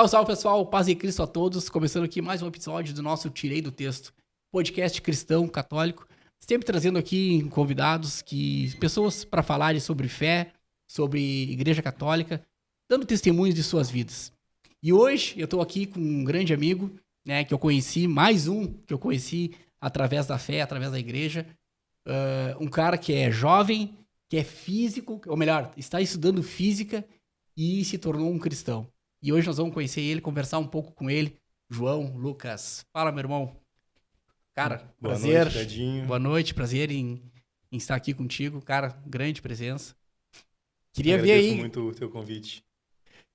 Salve, salve pessoal, paz e Cristo a todos, começando aqui mais um episódio do nosso Tirei do Texto, podcast cristão, católico, sempre trazendo aqui convidados, pessoas para falarem sobre fé, sobre Igreja Católica, dando testemunhos de suas vidas. E hoje eu estou aqui com um grande amigo, né, que eu conheci, mais um que eu conheci através da fé, através da igreja, um cara que é jovem, que é físico, ou melhor, está estudando física e se tornou um cristão. E hoje nós vamos conhecer ele, conversar um pouco com ele. João Lucas. Fala, meu irmão. Cara, Boa prazer. Noite, Tadinho. Boa noite, prazer em estar aqui contigo. Cara, grande presença. Queria ver Agradeço aí. muito o teu convite.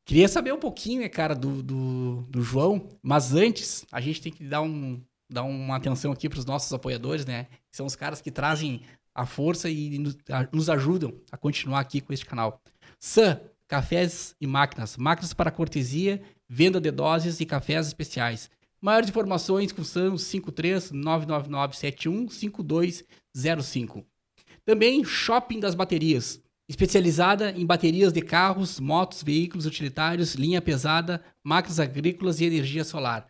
Queria saber um pouquinho, né, cara, do João. Mas antes, a gente tem que dar uma atenção aqui para os nossos apoiadores, né? Que são os caras que trazem a força e nos ajudam a continuar aqui com este canal. Sam, cafés e máquinas. Máquinas para cortesia, venda de doses e cafés especiais. Maiores informações com Sam 53 999 71 5205. Também Shopping das Baterias. Especializada em baterias de carros, motos, veículos utilitários, linha pesada, máquinas agrícolas e energia solar.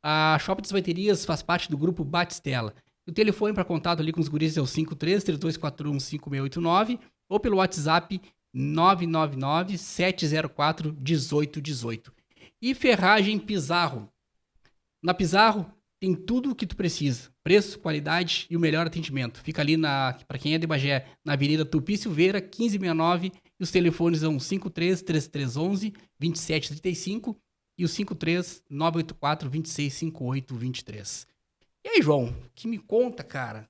A Shopping das Baterias faz parte do grupo Batistella. O telefone para contato ali com os guris é o 53-3241-5689 ou pelo WhatsApp 999-704-1818. E Ferragem Pizarro. Na Pizarro tem tudo o que tu precisa. Preço, qualidade e o melhor atendimento. Fica ali, para quem é de Bagé, na Avenida Tupi Silveira, 1569. E os telefones são 53-3311-2735 e o 53-984-2658-23. E aí, João, o que me conta, cara?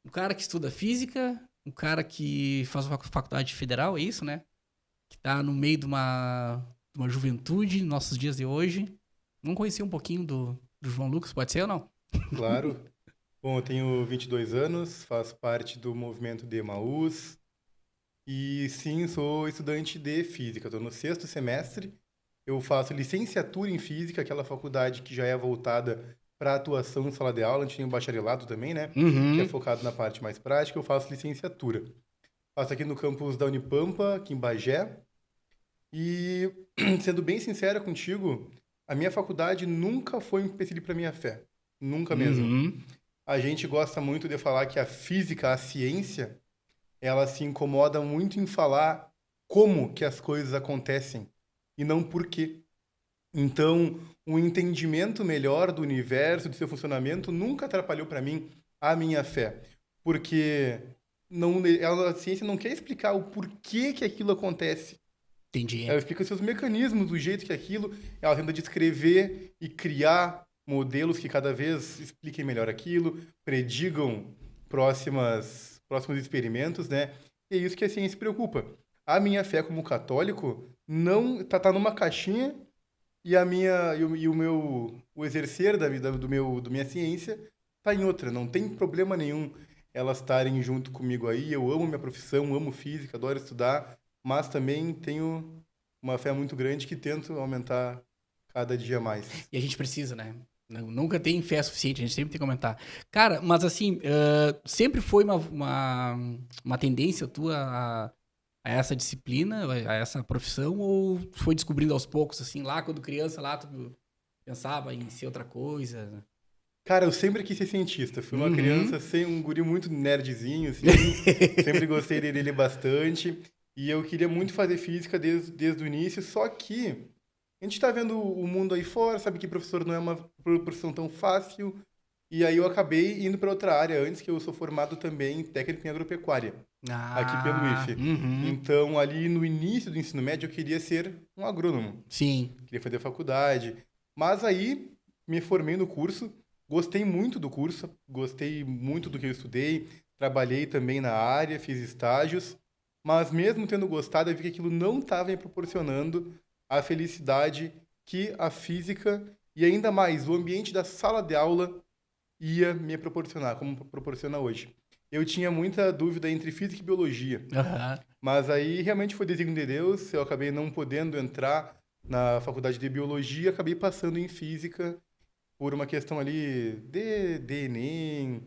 Um cara que estuda física, um cara que faz uma faculdade federal, é isso, né? Que tá no meio de uma juventude, nos nossos dias de hoje. Vamos conhecer um pouquinho do João Lucas, pode ser ou não? Claro. Bom, eu tenho 22 anos, faço parte do movimento de Emaús e sim, sou estudante de física. Estou no 6º semestre, eu faço licenciatura em física, aquela faculdade que já é voltada para atuação em sala de aula. A gente tem o bacharelado também, né? Que é focado na parte mais prática. Eu faço licenciatura. Faço aqui no campus da Unipampa, aqui em Bagé. E, sendo bem sincera contigo, a minha faculdade nunca foi um empecilho para minha fé. Nunca mesmo. A gente gosta muito de falar que a física, a ciência, ela se incomoda muito em falar como que as coisas acontecem e não por quê. Então, um entendimento melhor do universo, do seu funcionamento, nunca atrapalhou para mim a minha fé. Porque a ciência não quer explicar o porquê que aquilo acontece. Entendi. Ela explica os seus mecanismos, do jeito que aquilo, ela tenta descrever e criar modelos que cada vez expliquem melhor aquilo, predigam próximos experimentos, né? E é isso que a ciência se preocupa. A minha fé como católico não tá numa caixinha e o exercer da minha ciência tá em outra. Não tem problema nenhum elas estarem junto comigo aí. Eu amo minha profissão, amo física, adoro estudar, mas também tenho uma fé muito grande que tento aumentar cada dia mais. E a gente precisa, né? Nunca tem fé suficiente, a gente sempre tem que aumentar. Cara, mas assim, sempre foi uma tendência tua a essa disciplina, a essa profissão, ou foi descobrindo aos poucos, assim, lá quando criança, lá tu pensava em ser outra coisa? Cara, eu sempre quis ser cientista. Fui uma criança, um guri muito nerdzinho, assim. Sempre gostei dele bastante. E eu queria muito fazer física desde o início, só que a gente tá vendo o mundo aí fora, sabe que professor não é uma profissão tão fácil. E aí eu acabei indo para outra área antes, que eu sou formado também em técnico em agropecuária, aqui pelo IFE. Então, ali no início do ensino médio, eu queria ser um agrônomo. Sim. Queria fazer faculdade. Mas aí, me formei no curso, gostei muito do curso, gostei muito do que eu estudei, trabalhei também na área, fiz estágios. Mas mesmo tendo gostado, eu vi que aquilo não estava me proporcionando a felicidade que a física e ainda mais o ambiente da sala de aula ia me proporcionar, como proporciona hoje. Eu tinha muita dúvida entre física e biologia, mas aí realmente foi desígnio de Deus, eu acabei não podendo entrar na faculdade de biologia, acabei passando em física por uma questão ali de Enem,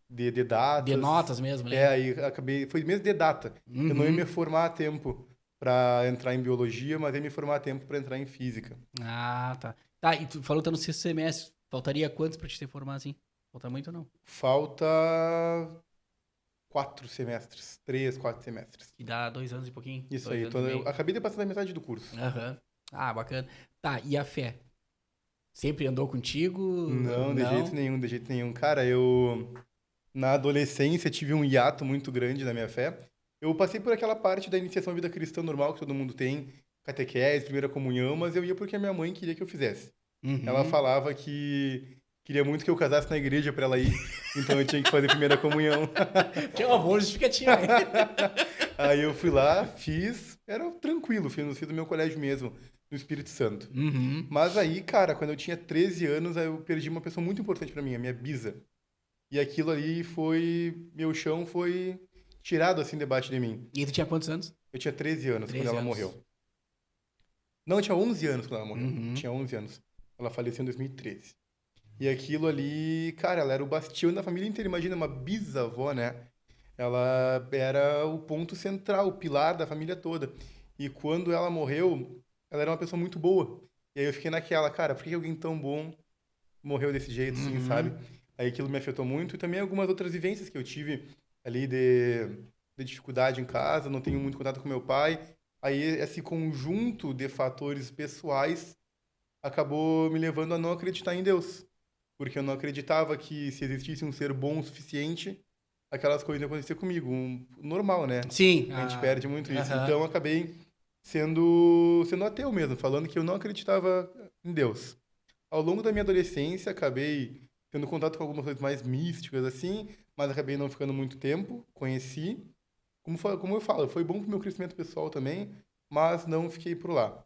de datas. De notas mesmo, né? Aí acabei, foi mesmo de data. Eu não ia me formar a tempo para entrar em biologia, mas aí me formar a tempo para entrar em física. Ah, tá. Tá, e tu falou que tá no sexto semestre. Faltaria quantos pra te ter formado assim? Falta muito ou não? Falta 4 semestres, 3, 4 semestres. Que dá 2 anos e pouquinho? Isso 2 aí, anos e eu meio. acabei de passar da metade do curso. Aham. Ah, bacana. Tá, e a fé? Sempre andou contigo? Não, de jeito Não? nenhum, de jeito nenhum. Cara, na adolescência tive um hiato muito grande na minha fé. Eu passei por aquela parte da iniciação à vida cristã normal que todo mundo tem, catequese, primeira comunhão, mas eu ia porque a minha mãe queria que eu fizesse. Ela Uhum. falava que queria muito que eu casasse na igreja para ela ir, então eu tinha que fazer primeira comunhão. Que é uma boa justificativa, hein? Aí eu fui lá, fiz, era tranquilo, fiz do meu colégio mesmo, no Espírito Santo. Uhum. Mas aí, cara, quando eu tinha 13 anos, aí eu perdi uma pessoa muito importante para mim, a minha bisa. E aquilo ali meu chão foi tirado assim debaixo de mim. E tu tinha quantos anos? Eu tinha 13 anos 13 quando ela anos. morreu. Não, eu tinha 11 anos quando ela morreu. Uhum. Tinha 11 anos. Ela faleceu em 2013. E aquilo ali, cara, ela era o bastião da família inteira. Imagina, uma bisavó, né? Ela era o ponto central, o pilar da família toda. E quando ela morreu, ela era uma pessoa muito boa. E aí eu fiquei naquela, cara, por que alguém tão bom morreu desse jeito, assim, sabe? Uhum. Aí aquilo me afetou muito. E também algumas outras vivências que eu tive ali de dificuldade em casa, não tenho muito contato com meu pai. Aí esse conjunto de fatores pessoais acabou me levando a não acreditar em Deus. Porque eu não acreditava que se existisse um ser bom o suficiente, aquelas coisas iam acontecer comigo. Normal, né? Sim. A gente perde muito isso. Aham. Então eu acabei sendo ateu mesmo, falando que eu não acreditava em Deus. Ao longo da minha adolescência, acabei tendo contato com algumas coisas mais místicas, assim, mas acabei não ficando muito tempo. Conheci. Como eu falo, foi bom pro meu crescimento pessoal também, mas não fiquei por lá.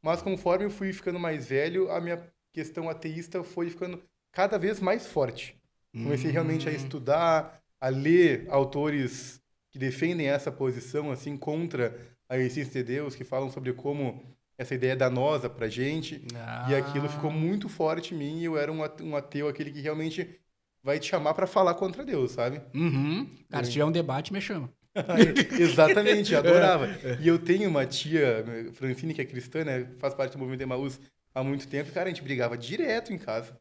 Mas conforme eu fui ficando mais velho, a minha questão ateísta foi ficando cada vez mais forte. Comecei realmente a Hum. estudar, a ler autores que defendem essa posição, assim, contra a existência de Deus, que falam sobre como essa ideia é danosa pra gente. E aquilo ficou Ah. muito forte em mim e eu era um ateu, aquele que realmente vai te chamar pra falar contra Deus, sabe? Uhum. Cara, se tiver um debate, me chama. Exatamente, adorava. E eu tenho uma tia, Francine, que é cristã, né? Faz parte do movimento Emaús há muito tempo. E, cara, a gente brigava direto em casa.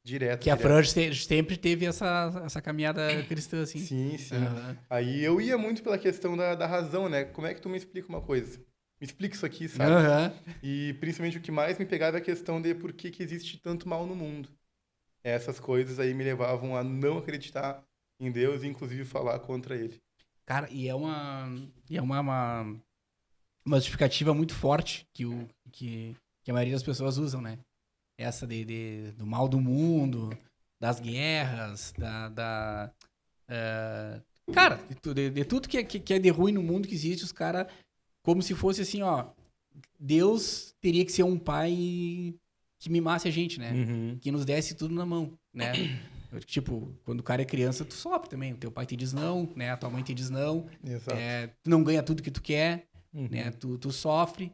Direto, Que a direto. Fran sempre teve essa caminhada cristã, assim. Sim, sim. Aham. Aí eu ia muito pela questão da razão, né? Como é que tu me explica uma coisa? Me explica isso aqui, sabe? Aham. E principalmente o que mais me pegava é a questão de por que existe tanto mal no mundo. Essas coisas aí me levavam a não acreditar em Deus e inclusive falar contra ele. Cara, uma justificativa muito forte que a maioria das pessoas usam, né? Essa do mal do mundo, das guerras, cara, de tudo que é de ruim no mundo que existe, os caras, como se fosse assim, ó, Deus teria que ser um pai que mimasse a gente, né? Uhum. Que nos desse tudo na mão, né? Tipo, quando o cara é criança, tu sofre também. O teu pai te diz não, né? A tua mãe te diz não. Exato. Tu não ganha tudo que tu quer, Uhum. né? Tu sofre.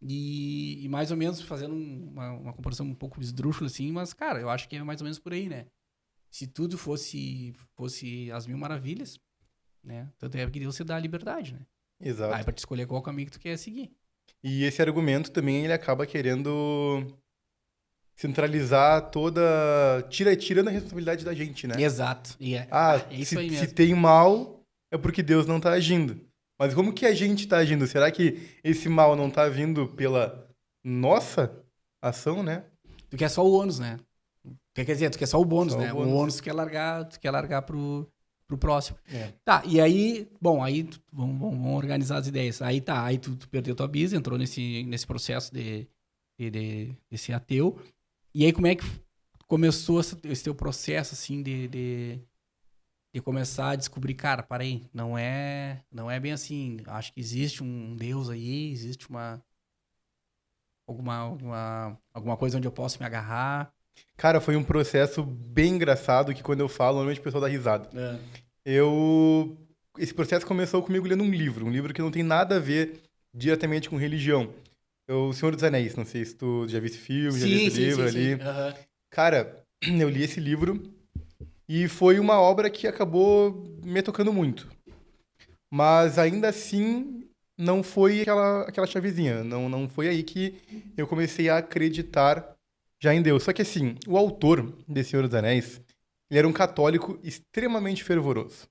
E mais ou menos fazendo uma comparação um pouco esdrúxula, assim, mas, cara, eu acho que é mais ou menos por aí, né? Se tudo fosse as mil maravilhas, né? Tanto é que Deus te dá a liberdade, né? Exato. Aí pra te escolher qual caminho que tu quer seguir. E esse argumento também ele acaba querendo centralizar tirando a responsabilidade da gente, né? Exato. E é isso aí Se mesmo. tem mal, é porque Deus não tá agindo. Mas como que a gente tá agindo? Será que esse mal não tá vindo pela nossa ação, né? Tu quer só o ônus, né? Quer dizer, tu quer só o bônus, Só o né? O bônus. ônus tu quer largar pro próximo. É. Tá, e aí, bom, aí vamos organizar as ideias. Aí tá, aí tu perdeu tua bisa, entrou nesse processo de ser ateu. E aí como é que começou esse teu processo, assim, de começar a descobrir, cara, para aí, não é bem assim. Acho que existe um Deus aí, existe alguma coisa onde eu posso me agarrar. Cara, foi um processo bem engraçado que quando eu falo, normalmente o pessoal dá risada. É. Esse processo começou comigo lendo um livro que não tem nada a ver diretamente com religião. É O Senhor dos Anéis, não sei se tu já viu esse filme, já viu esse livro ali. Sim. Aham. Cara, eu li esse livro e foi uma obra que acabou me tocando muito. Mas ainda assim, não foi aquela chavezinha. Não foi aí que eu comecei a acreditar já em Deus. Só que assim, o autor de Senhor dos Anéis, ele era um católico extremamente fervoroso.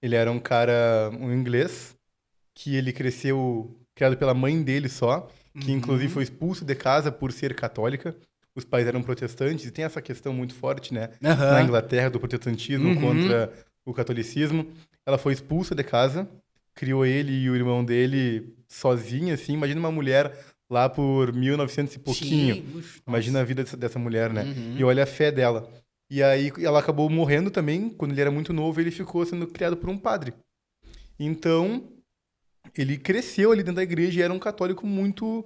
Ele era um inglês, que ele cresceu criado pela mãe dele só, que inclusive foi expulso de casa por ser católica. Os pais eram protestantes, e tem essa questão muito forte, né? Na Inglaterra, do protestantismo contra o catolicismo. Ela foi expulsa de casa, criou ele e o irmão dele sozinha, assim. Imagina uma mulher lá por 1900 e pouquinho. Sim, Imagina a vida dessa mulher, né? E olha a fé dela. E aí ela acabou morrendo também, quando ele era muito novo, ele ficou sendo criado por um padre. Então, ele cresceu ali dentro da igreja e era um católico muito,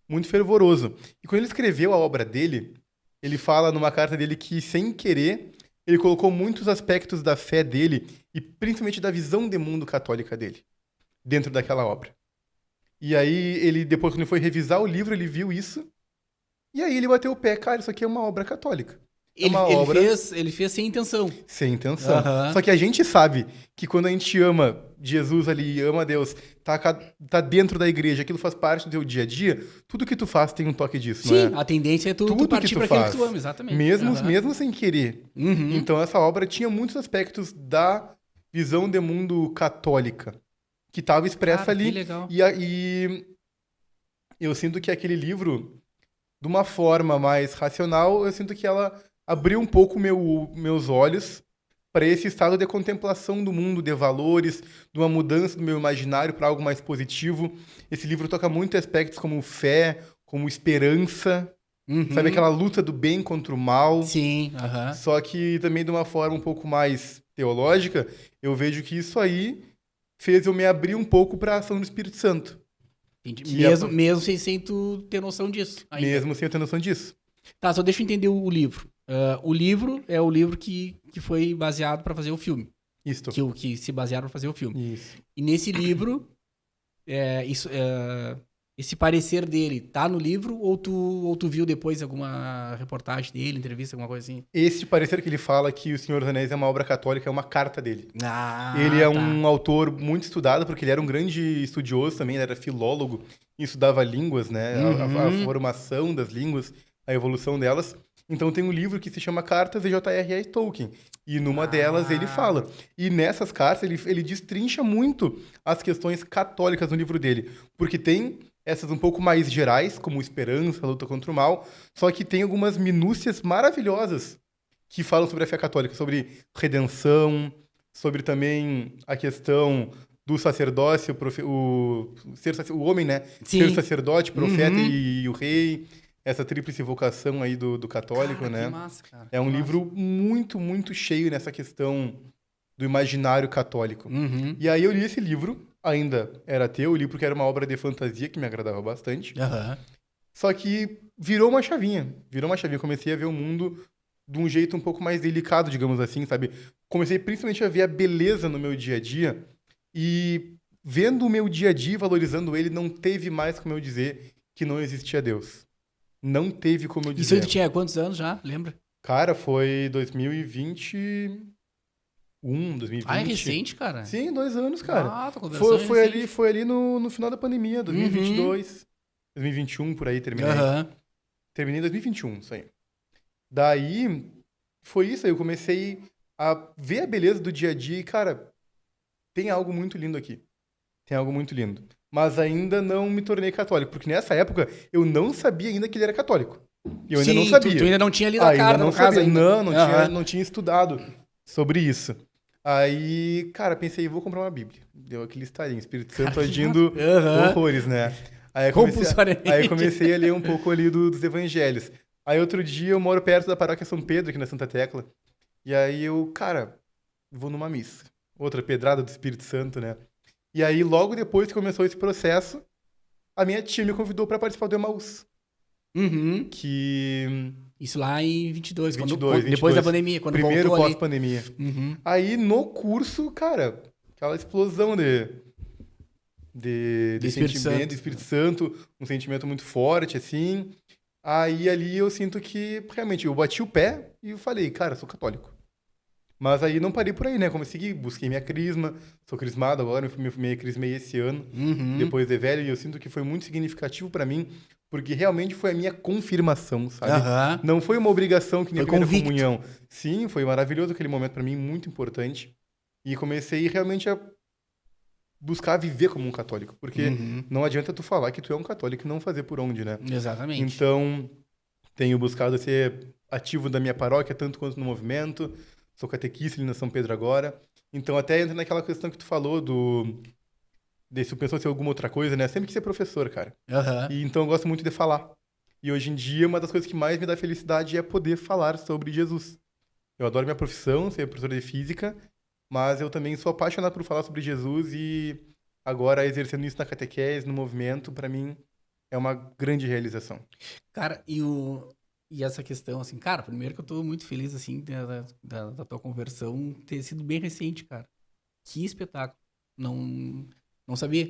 muito fervoroso. E quando ele escreveu a obra dele, ele fala numa carta dele que, sem querer, ele colocou muitos aspectos da fé dele e principalmente da visão de mundo católica dele dentro daquela obra. E aí, ele depois, quando ele foi revisar o livro, ele viu isso e aí ele bateu o pé. Cara, isso aqui é uma obra católica. É uma obra Ele fez sem intenção. sem intenção. Só que a gente sabe que quando a gente ama Jesus ali, ama Deus, tá dentro da igreja, aquilo faz parte do teu dia a dia, tudo que tu faz tem um toque disso, Sim, não é? a tendência é tu Tudo partir que tu para aquele faz, que tu ama, exatamente. mesmo sem querer. Então essa obra tinha muitos aspectos da visão de mundo católica que estava expressa Cara, que ali. legal. E eu sinto que aquele livro, de uma forma mais racional, eu sinto que ela abriu um pouco meus olhos para esse estado de contemplação do mundo, de valores, de uma mudança do meu imaginário para algo mais positivo. Esse livro toca muito aspectos como fé, como esperança, sabe, aquela luta do bem contra o mal. Sim, Só que também de uma forma um pouco mais teológica, eu vejo que isso aí fez eu me abrir um pouco para a ação do Espírito Santo. Entendi. Mesmo sem tu ter noção disso. Ainda. Mesmo sem eu ter noção disso. Tá, só deixa eu entender o livro. O livro é o livro que foi baseado para fazer o filme. Isso. Que se basearam para fazer o filme. Isso. E nesse livro, esse parecer dele tá no livro ou tu viu depois alguma reportagem dele, entrevista, alguma coisa assim? Esse parecer que ele fala que O Senhor dos Anéis é uma obra católica é uma carta dele. Ele tá. é um autor muito estudado, porque ele era um grande estudioso também, ele era filólogo e estudava línguas, né? A formação das línguas, a evolução delas. Então tem um livro que se chama Cartas de J.R.R. Tolkien. E numa delas ele fala. E nessas cartas ele destrincha muito as questões católicas no livro dele. Porque tem essas um pouco mais gerais, como esperança, luta contra o mal. Só que tem algumas minúcias maravilhosas que falam sobre a fé católica, sobre redenção, sobre também a questão do sacerdócio, o homem, né? Sim. Ser sacerdote, profeta e o rei. Essa tríplice vocação aí do católico, cara, né? Que massa, cara. É um livro muito, muito cheio nessa questão do imaginário católico. E aí eu li esse livro, ainda era ateu, eu li porque era uma obra de fantasia que me agradava bastante. Só que virou uma chavinha. Comecei a ver o mundo de um jeito um pouco mais delicado, digamos assim, sabe? Comecei principalmente a ver a beleza no meu dia a dia e vendo o meu dia a dia, valorizando ele, não teve mais como eu dizer que não existia Deus. Não teve como eu dizer. Isso aí tu tinha quantos anos já? Lembra? Cara, foi 2021, 2020. Ah, é recente, cara? Sim, 2 anos, cara. Tô conversando. Foi ali no final da pandemia, 2022, 2021, por aí, terminei. Terminei em 2021, isso aí. Daí, foi isso aí, eu comecei a ver a beleza do dia a dia e, cara, tem algo muito lindo aqui. Tem algo muito lindo. Mas ainda não me tornei católico, porque nessa época eu não sabia ainda que ele era católico. Eu ainda não sabia. Tu ainda não tinha lido a carta, não no caso sabia. ainda. Não tinha estudado sobre isso. Aí, cara, pensei, vou comprar uma Bíblia. Deu aquele estalinho, Espírito Santo agindo horrores, né? Aí comecei a ler um pouco ali dos evangelhos. Aí outro dia eu moro perto da paróquia São Pedro, aqui na Santa Tecla. E aí eu, cara, vou numa missa. Outra pedrada do Espírito Santo, né? E aí, logo depois que começou esse processo, a minha tia me convidou para participar do Emaús. Que... Isso lá em 22, 22. Depois da pandemia, quando primeiro voltou pós-pandemia. Aí, no curso, cara, aquela explosão de sentimento, de Espírito Santo, um sentimento muito forte, assim. Aí, ali, eu sinto que, realmente, eu bati o pé e eu falei, cara, sou católico. Mas aí não parei por aí, né? Comecei, busquei minha crisma, sou crismado agora, me crismei esse ano, depois de velho, e eu sinto que foi muito significativo pra mim, porque realmente foi a minha confirmação, sabe? Aham. Não foi uma obrigação que nem a Foi primeira convicto. comunhão. Sim, foi maravilhoso aquele momento pra mim, muito importante. E comecei realmente a buscar viver como um católico, porque Uhum. não adianta tu falar que tu é um católico e não fazer por onde, né? Exatamente. Então, tenho buscado ser ativo da minha paróquia, tanto quanto no movimento. Sou catequista ali na São Pedro agora. Então, até entra naquela questão que tu falou se tu pensou em ser alguma outra coisa, né? Sempre quis ser professor, cara. Aham. E então eu gosto muito de falar. E hoje em dia, uma das coisas que mais me dá felicidade é poder falar sobre Jesus. Eu adoro minha profissão, ser professor de física, mas eu também sou apaixonado por falar sobre Jesus e agora exercendo isso na catequese, no movimento, pra mim é uma grande realização. Cara, e essa questão, assim, cara, primeiro que eu tô muito feliz, assim, da tua conversão ter sido bem recente, cara. Que espetáculo. Não sabia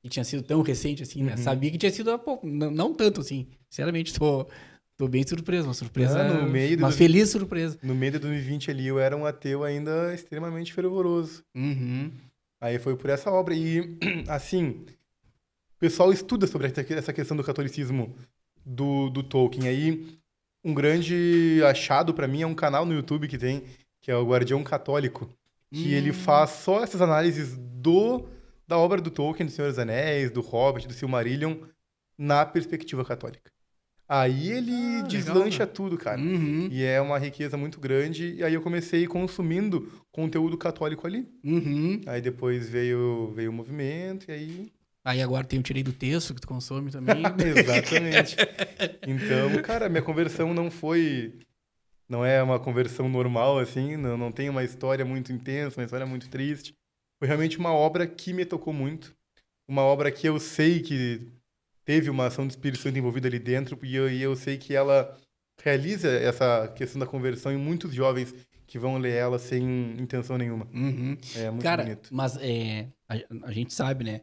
que tinha sido tão recente, assim, né? Uhum. Sabia que tinha sido há pouco, não tanto, assim. Sinceramente, tô bem surpreso, uma surpresa, No meio uma do- feliz surpresa. No meio de 2020 ali, eu era um ateu ainda extremamente fervoroso. Uhum. Aí foi por essa obra. E, assim, o pessoal estuda sobre essa questão do catolicismo do Tolkien. Aí, um grande achado pra mim é um canal no YouTube que é o Guardião Católico, que ele faz só essas análises da obra do Tolkien, do Senhor dos Anéis, do Hobbit, do Silmarillion, na perspectiva católica. Aí ele Legal, deslancha né? tudo, cara. Uhum. E é uma riqueza muito grande. E aí eu comecei consumindo conteúdo católico ali. Uhum. Aí depois veio o movimento, e aí. Aí agora tem o Tirei do Texto, que tu consome também. Exatamente. Então, cara, minha conversão não foi. Não é uma conversão normal, assim. Não tem uma história muito intensa, uma história muito triste. Foi realmente uma obra que me tocou muito. Uma obra que eu sei que teve uma ação do Espírito Santo envolvida ali dentro, e eu sei que ela realiza essa questão da conversão em muitos jovens que vão ler ela sem intenção nenhuma. Uhum. É muito Cara, bonito. mas a gente sabe, né,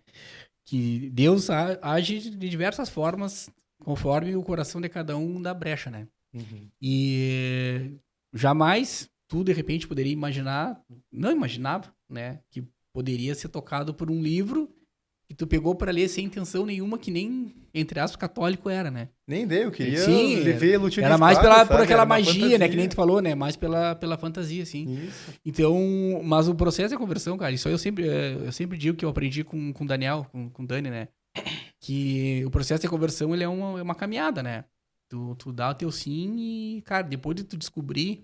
que Deus age de diversas formas conforme o coração de cada um dá brecha, né? Uhum. E jamais tu, de repente, poderia imaginar, não imaginava, né, que poderia ser tocado por um livro que tu pegou para ler sem intenção nenhuma, que nem, entre aspas, católico era, né? Nem dei, eu queria Sim, ver Lutinha de era mais Espada, por sabe? aquela Era uma magia, né, que nem fantasia. tu falou, né, mais pela fantasia, assim. Isso. Então, mas o processo de conversão, cara, isso aí eu sempre digo que eu aprendi com o Daniel, com o Dani, né? Que o processo de conversão, ele é uma caminhada, né? Tu dá o teu sim e, cara, depois de tu descobrir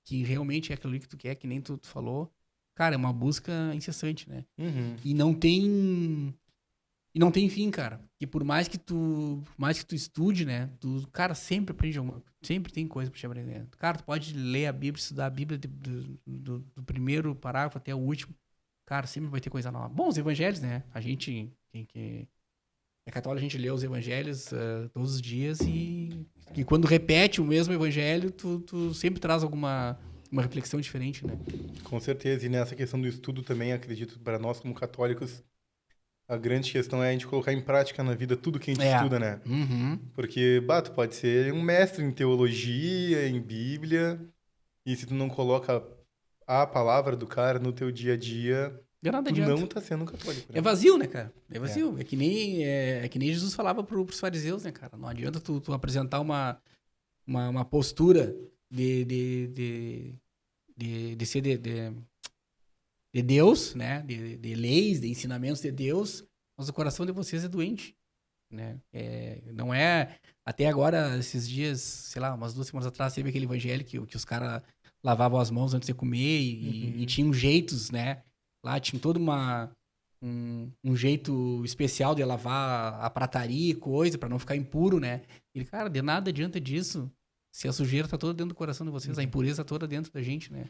que realmente é aquilo que tu quer, que nem tu falou, cara, é uma busca incessante, né? Uhum. E não tem fim, cara. E por mais que tu estude, né? Cara, sempre aprende sempre tem coisa pra te aprender. Cara, tu pode ler a Bíblia, estudar a Bíblia do primeiro parágrafo até o último. Cara, sempre vai ter coisa nova. Bom, os evangelhos, né? A gente, quem que é católico, a gente lê os evangelhos todos os dias e quando repete o mesmo evangelho, tu sempre traz uma reflexão diferente, né? Com certeza. E nessa questão do estudo também, acredito, para nós como católicos, a grande questão é a gente colocar em prática na vida tudo que a gente estuda, né? Uhum. Porque, tu pode ser um mestre em teologia, em Bíblia, e se tu não coloca a palavra do cara no teu dia a dia, De nada tu adianta. não tá sendo um católico, né? É vazio, né, cara? É vazio. É que nem Jesus falava pros fariseus, né, cara? Não adianta tu apresentar uma postura de ser de Deus, né? De leis, de ensinamentos de Deus, mas o coração de vocês é doente, né? Não é... Até agora, esses dias, sei lá, umas 2 semanas atrás, teve aquele evangelho que os caras lavavam as mãos antes de comer e tinham jeitos, né? Lá tinha todo um jeito especial de lavar a prataria e coisa, pra não ficar impuro, né? E, cara, de nada adianta disso se a sujeira tá toda dentro do coração de vocês, a impureza toda dentro da gente, né?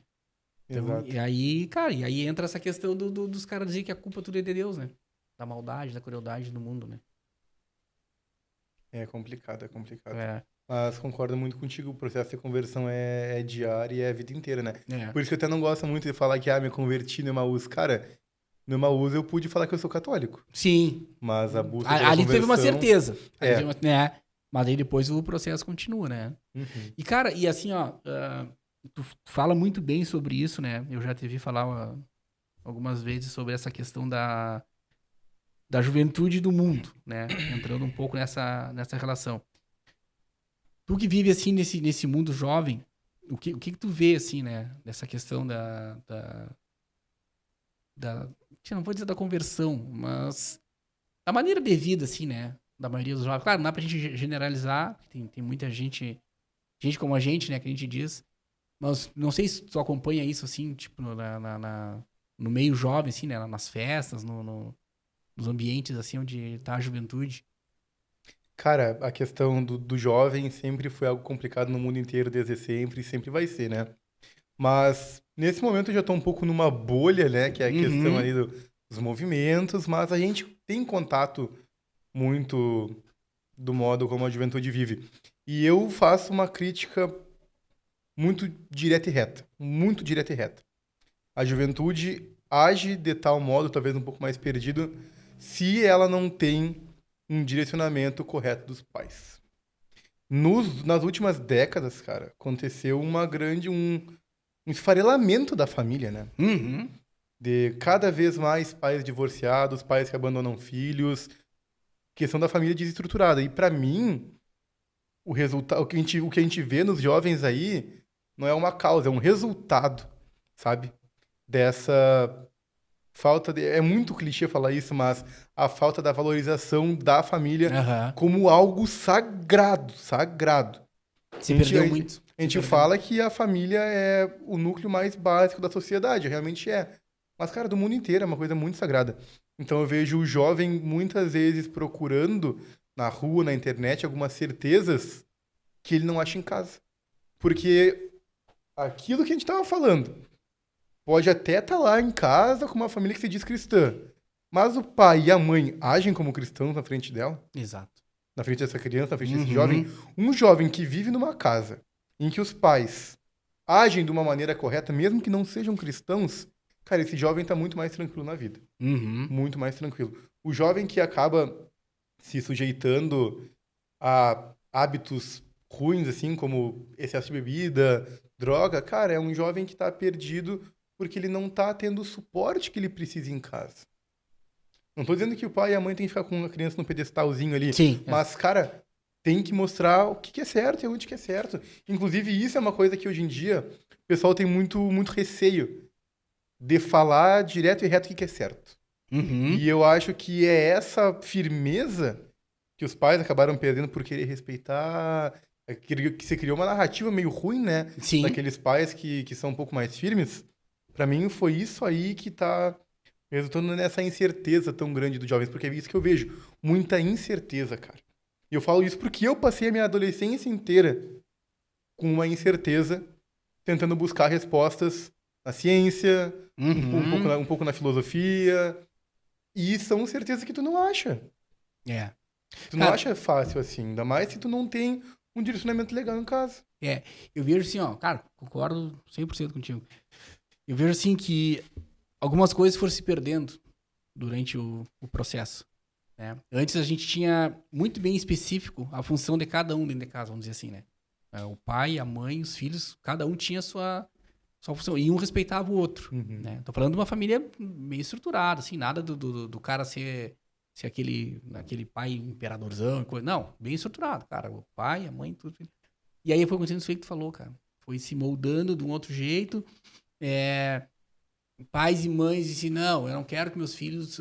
Então, Exato. e aí, cara, entra essa questão dos caras dizer que a culpa tudo é de Deus, né? Da maldade, da crueldade do mundo, né? É complicado, é complicado. É. Mas concordo muito contigo, o processo de conversão é diário e é a vida inteira, né? É. Por isso que eu até não gosto muito de falar que, me converti no Emaús. Cara, no Emaús eu pude falar que eu sou católico. Sim. Mas a busca pela Ali teve uma conversão- certeza. É. Né? Mas aí depois o processo continua, né? Uhum. E, cara, e assim, ó, tu fala muito bem sobre isso, né? Eu já te vi falar algumas vezes sobre essa questão da juventude e do mundo, né? Entrando um pouco nessa relação. Tu que vive, assim, nesse mundo jovem, o que tu vê, assim, né? Dessa questão da... Não vou dizer da conversão, mas da maneira de vida, assim, né? Da maioria dos jovens. Claro, não dá pra gente generalizar, tem muita gente como a gente, né? Que a gente diz. Mas não sei se tu acompanha isso, assim, tipo, no meio jovem, assim, né? Nas festas, nos ambientes, assim, onde tá a juventude. Cara, a questão do jovem sempre foi algo complicado no mundo inteiro, desde sempre, e sempre vai ser, né? Mas nesse momento eu já tô um pouco numa bolha, né? Que é a questão Uhum. ali dos movimentos, mas a gente tem contato muito do modo como a juventude vive. E eu faço uma crítica muito direta e reta. Muito direta e reta. A juventude age de tal modo, talvez um pouco mais perdido, se ela não tem um direcionamento correto dos pais. Nas últimas décadas, cara, aconteceu um esfarelamento da família, né? Uhum. De cada vez mais pais divorciados, pais que abandonam filhos, questão da família desestruturada. E pra mim, o resultado, o que a gente vê nos jovens aí não é uma causa, é um resultado, sabe? Dessa falta de, é muito clichê falar isso, mas a falta da valorização da família Aham. como algo sagrado, sagrado. A Se gente, perdeu a, muito. a Se gente perdeu. fala que a família é o núcleo mais básico da sociedade, realmente é. Mas, cara, do mundo inteiro é uma coisa muito sagrada. Então eu vejo o jovem muitas vezes procurando na rua, na internet, algumas certezas que ele não acha em casa. Porque aquilo que a gente estava falando pode até estar lá em casa com uma família que se diz cristã, mas o pai e a mãe agem como cristãos na frente dela, Exato. na frente dessa criança, na frente desse jovem. Uhum. Um jovem que vive numa casa em que os pais agem de uma maneira correta, mesmo que não sejam cristãos, cara, esse jovem está muito mais tranquilo na vida. Uhum. Muito mais tranquilo. O jovem que acaba se sujeitando a hábitos ruins, assim, como excesso de bebida, droga, cara, é um jovem que tá perdido porque ele não tá tendo o suporte que ele precisa em casa. Não tô dizendo que o pai e a mãe têm que ficar com a criança no pedestalzinho ali, Sim. mas, cara, tem que mostrar o que que é certo e onde que é certo. Inclusive, isso é uma coisa que hoje em dia o pessoal tem muito receio de falar direto e reto o que que é certo. Uhum. E eu acho que é essa firmeza que os pais acabaram perdendo por querer respeitar, que se criou uma narrativa meio ruim, né? Sim. Daqueles pais que são um pouco mais firmes. Pra mim, foi isso aí que tá resultando nessa incerteza tão grande dos jovens, porque é isso que eu vejo. Muita incerteza, cara. E eu falo isso porque eu passei a minha adolescência inteira com uma incerteza, tentando buscar respostas na ciência, Uhum. um pouco na filosofia. E são certezas que tu não acha. É. Tu não Cara, acha fácil assim, ainda mais se tu não tem um direcionamento legal em casa. eu vejo assim, ó, cara, concordo 100% contigo. Eu vejo assim que algumas coisas foram se perdendo durante o processo, né? Antes a gente tinha muito bem específico a função de cada um dentro de casa, vamos dizer assim, né? O pai, a mãe, os filhos, cada um tinha sua função e um respeitava o outro, Uhum. né? Tô falando de uma família meio estruturada, assim, nada do cara ser aquele pai imperadorzão e coisa. Não, bem estruturado, cara. O pai, a mãe, tudo. E aí foi acontecendo isso aí que tu falou, cara. Foi se moldando de um outro jeito. É, pais e mães dizem, não, eu não quero que meus filhos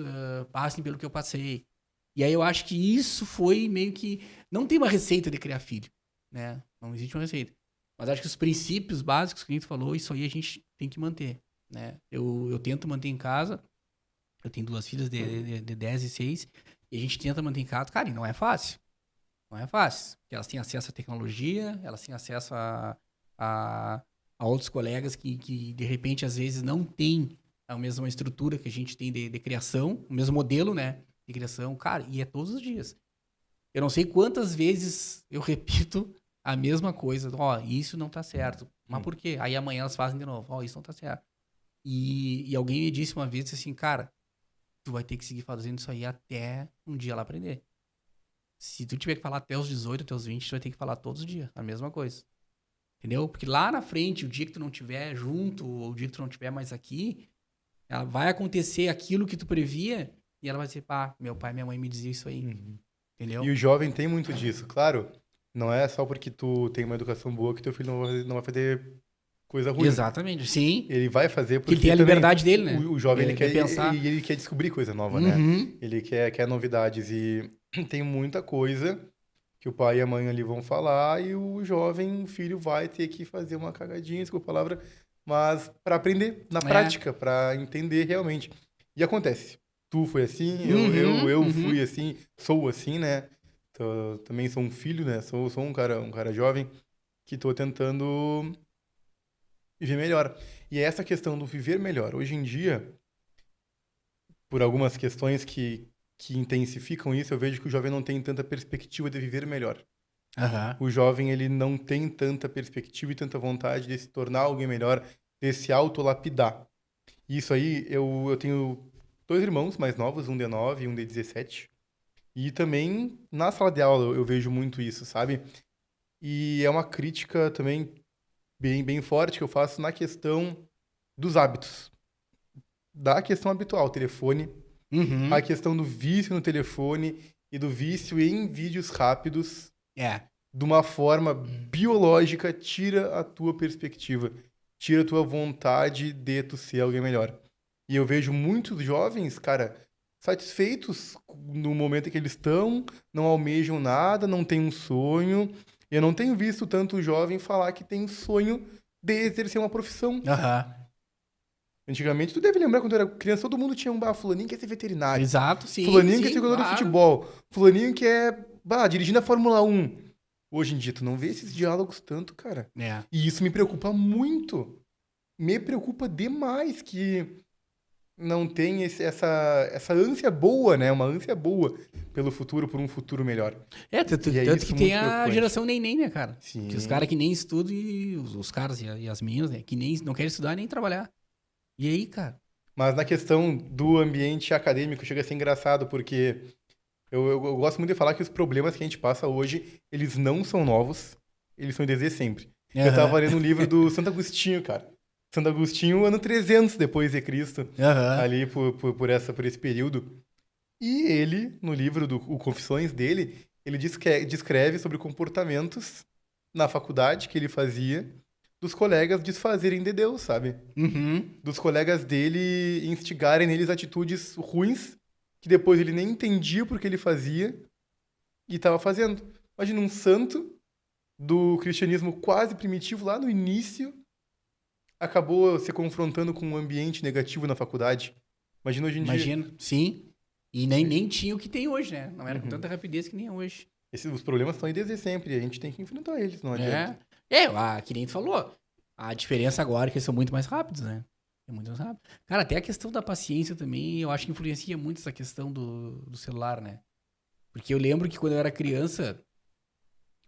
passem pelo que eu passei. E aí eu acho que isso foi meio que... Não tem uma receita de criar filho, né? Não existe uma receita. Mas acho que os princípios básicos que a gente falou, isso aí a gente tem que manter, né? Eu tento manter em casa. Eu tenho duas filhas de 10 e 6. E a gente tenta manter em casa. Cara, e não é fácil. Não é fácil. Porque elas têm acesso à tecnologia, elas têm acesso a, a outros colegas que, de repente, às vezes não têm a mesma estrutura que a gente tem de criação, o mesmo modelo, né, de criação. Cara, e é todos os dias. Eu não sei quantas vezes eu repito a mesma coisa. Ó, isso não tá certo. Mas por quê? Aí amanhã elas fazem de novo. Ó, isso não tá certo. E alguém me disse uma vez assim, cara, tu vai ter que seguir fazendo isso aí até um dia ela aprender. Se tu tiver que falar até os 18, até os 20, tu vai ter que falar todos os dias, a mesma coisa. Entendeu? Porque lá na frente, o dia que tu não tiver junto, ou o dia que tu não tiver mais aqui, ela vai acontecer aquilo que tu previa e ela vai dizer, pá, meu pai e minha mãe me diziam isso aí. Uhum. Entendeu? E o jovem tem muito disso, claro. Não é só porque tu tem uma educação boa que teu filho não vai fazer coisa ruim. Exatamente. Sim. Ele vai fazer Porque ele porque tem a também liberdade dele, né? o jovem Ele ele quer quer pensar. e ele quer descobrir coisa nova, né? Uhum. Ele quer novidades e tem muita coisa que o pai e a mãe ali vão falar e o jovem, o filho vai ter que fazer uma cagadinha, desculpa a palavra, mas para aprender na prática, para entender realmente. E acontece. Tu foi assim, eu fui assim, sou assim, né? Também sou um filho, né? Sou um cara jovem que tô tentando viver melhor. E é essa questão do viver melhor. Hoje em dia, por algumas questões que intensificam isso, eu vejo que o jovem não tem tanta perspectiva de viver melhor. Aham. O jovem, ele não tem tanta perspectiva e tanta vontade de se tornar alguém melhor, de se autolapidar. Isso aí, eu tenho 2 irmãos mais novos, um de 9 e um de 17. E também na sala de aula eu vejo muito isso, sabe? E é uma crítica também bem forte que eu faço na questão dos hábitos. Da questão habitual, telefone, a Uhum. questão do vício no telefone e do vício em vídeos rápidos, É. de uma forma biológica, tira a tua perspectiva, tira a tua vontade de tu ser alguém melhor. E eu vejo muitos jovens, cara, satisfeitos no momento em que eles estão, não almejam nada, não têm um sonho. Eu não tenho visto tanto jovem falar que tem um sonho de exercer uma profissão. Aham. Antigamente, tu deve lembrar quando eu era criança, todo mundo tinha fulaninho quer ser veterinário, Exato, sim, fulaninho quer sim, ser jogador de claro. futebol, fulaninho quer, dirigindo a Fórmula 1. Hoje em dia, tu não vê esses diálogos tanto, cara. É. E isso me preocupa muito. Me preocupa demais que não tem essa ânsia boa, né? Uma ânsia boa pelo futuro, por um futuro melhor. Tanto E é tanto isso que muito tem a preocupante. geração neném, né, cara? Sim. Que os caras que nem estudam e os caras e as meninas, né? Que nem não querem estudar nem trabalhar. E aí, cara? Mas na questão do ambiente acadêmico, chega a ser engraçado, porque eu gosto muito de falar que os problemas que a gente passa hoje, eles não são novos, eles são desde sempre. Eu tava lendo um livro do Santo Agostinho, cara. Santo Agostinho, ano 300 depois de Cristo, Aham. ali por esse período. E ele, no livro do o Confissões dele, ele descreve sobre comportamentos na faculdade que ele fazia dos colegas desfazerem de Deus, sabe? Uhum. Dos colegas dele instigarem neles atitudes ruins que depois ele nem entendia por que ele fazia e estava fazendo. Imagina um santo do cristianismo quase primitivo lá no início acabou se confrontando com um ambiente negativo na faculdade. Imagina hoje em dia. Imagina, sim. E nem tinha o que tem hoje, né? Não era com Uhum. tanta rapidez que nem é hoje. Os problemas estão aí desde sempre e a gente tem que enfrentar eles, não adianta. Que nem tu falou. A diferença agora é que eles são muito mais rápidos, né? É muito mais rápido. Cara, até a questão da paciência também, eu acho que influencia muito essa questão do celular, né? Porque eu lembro que quando eu era criança,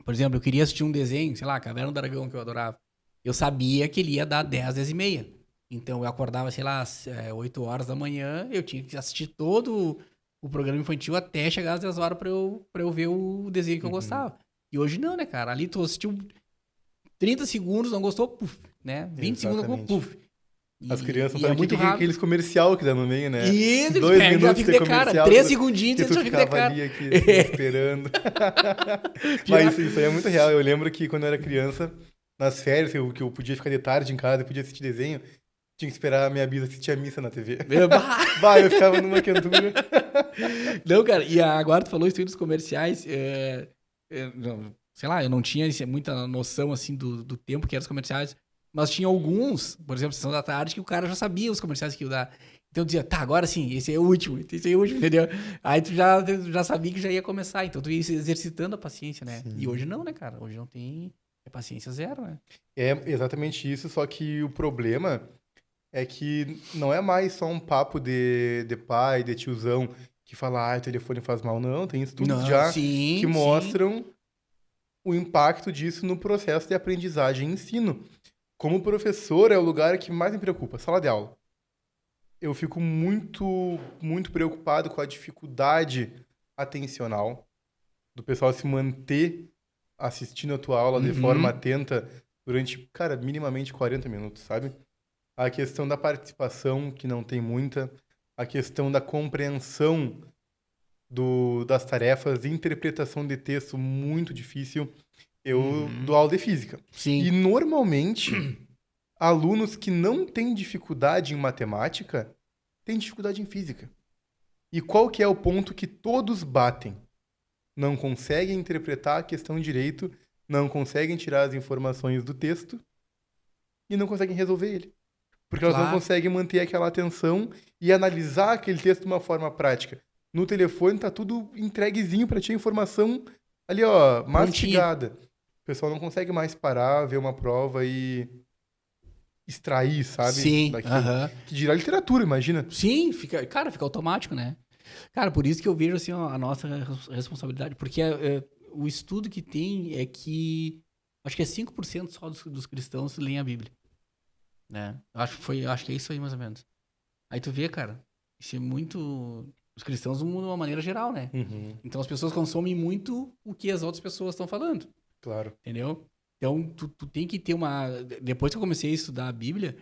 por exemplo, eu queria assistir um desenho, sei lá, Caverna do Dragão, que eu adorava. Eu sabia que ele ia dar 10, 10 e meia. Então eu acordava, sei lá, às 8 horas da manhã, eu tinha que assistir todo o programa infantil até chegar às 10 horas pra eu ver o desenho que eu Uhum. gostava. E hoje não, né, cara? Ali tu assistiu 30 segundos, não gostou, puf, né? 20 segundos, Exatamente. puf. As crianças E sabem é muito que rápido. aqueles comercial que dá no meio, né? Isso, 2 já minutos fica de de cara. comercial 3 que segundinhos tu e já fica de ficava cara. ali aqui assim, esperando. Mas isso aí é muito real. Eu lembro que quando eu era criança, nas férias, que eu podia ficar de tarde em casa e podia assistir desenho, tinha que esperar a minha bisa assistir a missa na TV. Bah, eu ficava numa quentura. Não, cara, e agora tu falou isso aí dos comerciais. Não, sei lá, eu não tinha muita noção assim do tempo que eram os comerciais, mas tinha alguns, por exemplo, Sessão da Tarde, que o cara já sabia os comerciais que ia dar. Então dizia, tá, agora sim, esse é o último, entendeu? Aí tu já sabia que já ia começar, então tu ia se exercitando a paciência, né? Sim. E hoje não, né, cara? Hoje não tem. É paciência zero, né? É exatamente isso, só que o problema é que não é mais só um papo de pai, de tiozão, que fala, o telefone faz mal. Não, tem estudos Não, já sim, que sim. mostram o impacto disso no processo de aprendizagem e ensino. Como professor, é o lugar que mais me preocupa, sala de aula. Eu fico muito preocupado com a dificuldade atencional do pessoal se manter assistindo a tua aula de forma Uhum. atenta durante, cara, minimamente 40 minutos, sabe? A questão da participação, que não tem muita, a questão da compreensão das tarefas, interpretação de texto muito difícil. Eu dou aula de física. E Sim. normalmente, alunos que não têm dificuldade em matemática têm dificuldade em física. E qual que é o ponto que todos batem? Não conseguem interpretar a questão direito, não conseguem tirar as informações do texto e não conseguem resolver ele. Porque elas não Claro. conseguem manter aquela atenção e analisar aquele texto de uma forma prática. No telefone tá tudo entreguezinho pra ti, a informação ali, ó, mastigada. O pessoal não consegue mais parar, ver uma prova e extrair, sabe, Sim. daquilo. Aham. Que dirá literatura, imagina. Sim, fica automático, né? Cara, por isso que eu vejo assim ó, a nossa responsabilidade, porque o estudo que tem é que acho que é 5% só dos cristãos leem a Bíblia, né? Acho que é isso aí mais ou menos. Aí tu vê, cara, isso é muito os cristãos no mundo de uma maneira geral, né? Uhum, Então as pessoas consomem muito o que as outras pessoas estão falando, claro. entendeu? Então tu tem que ter uma depois que eu comecei a estudar a Bíblia,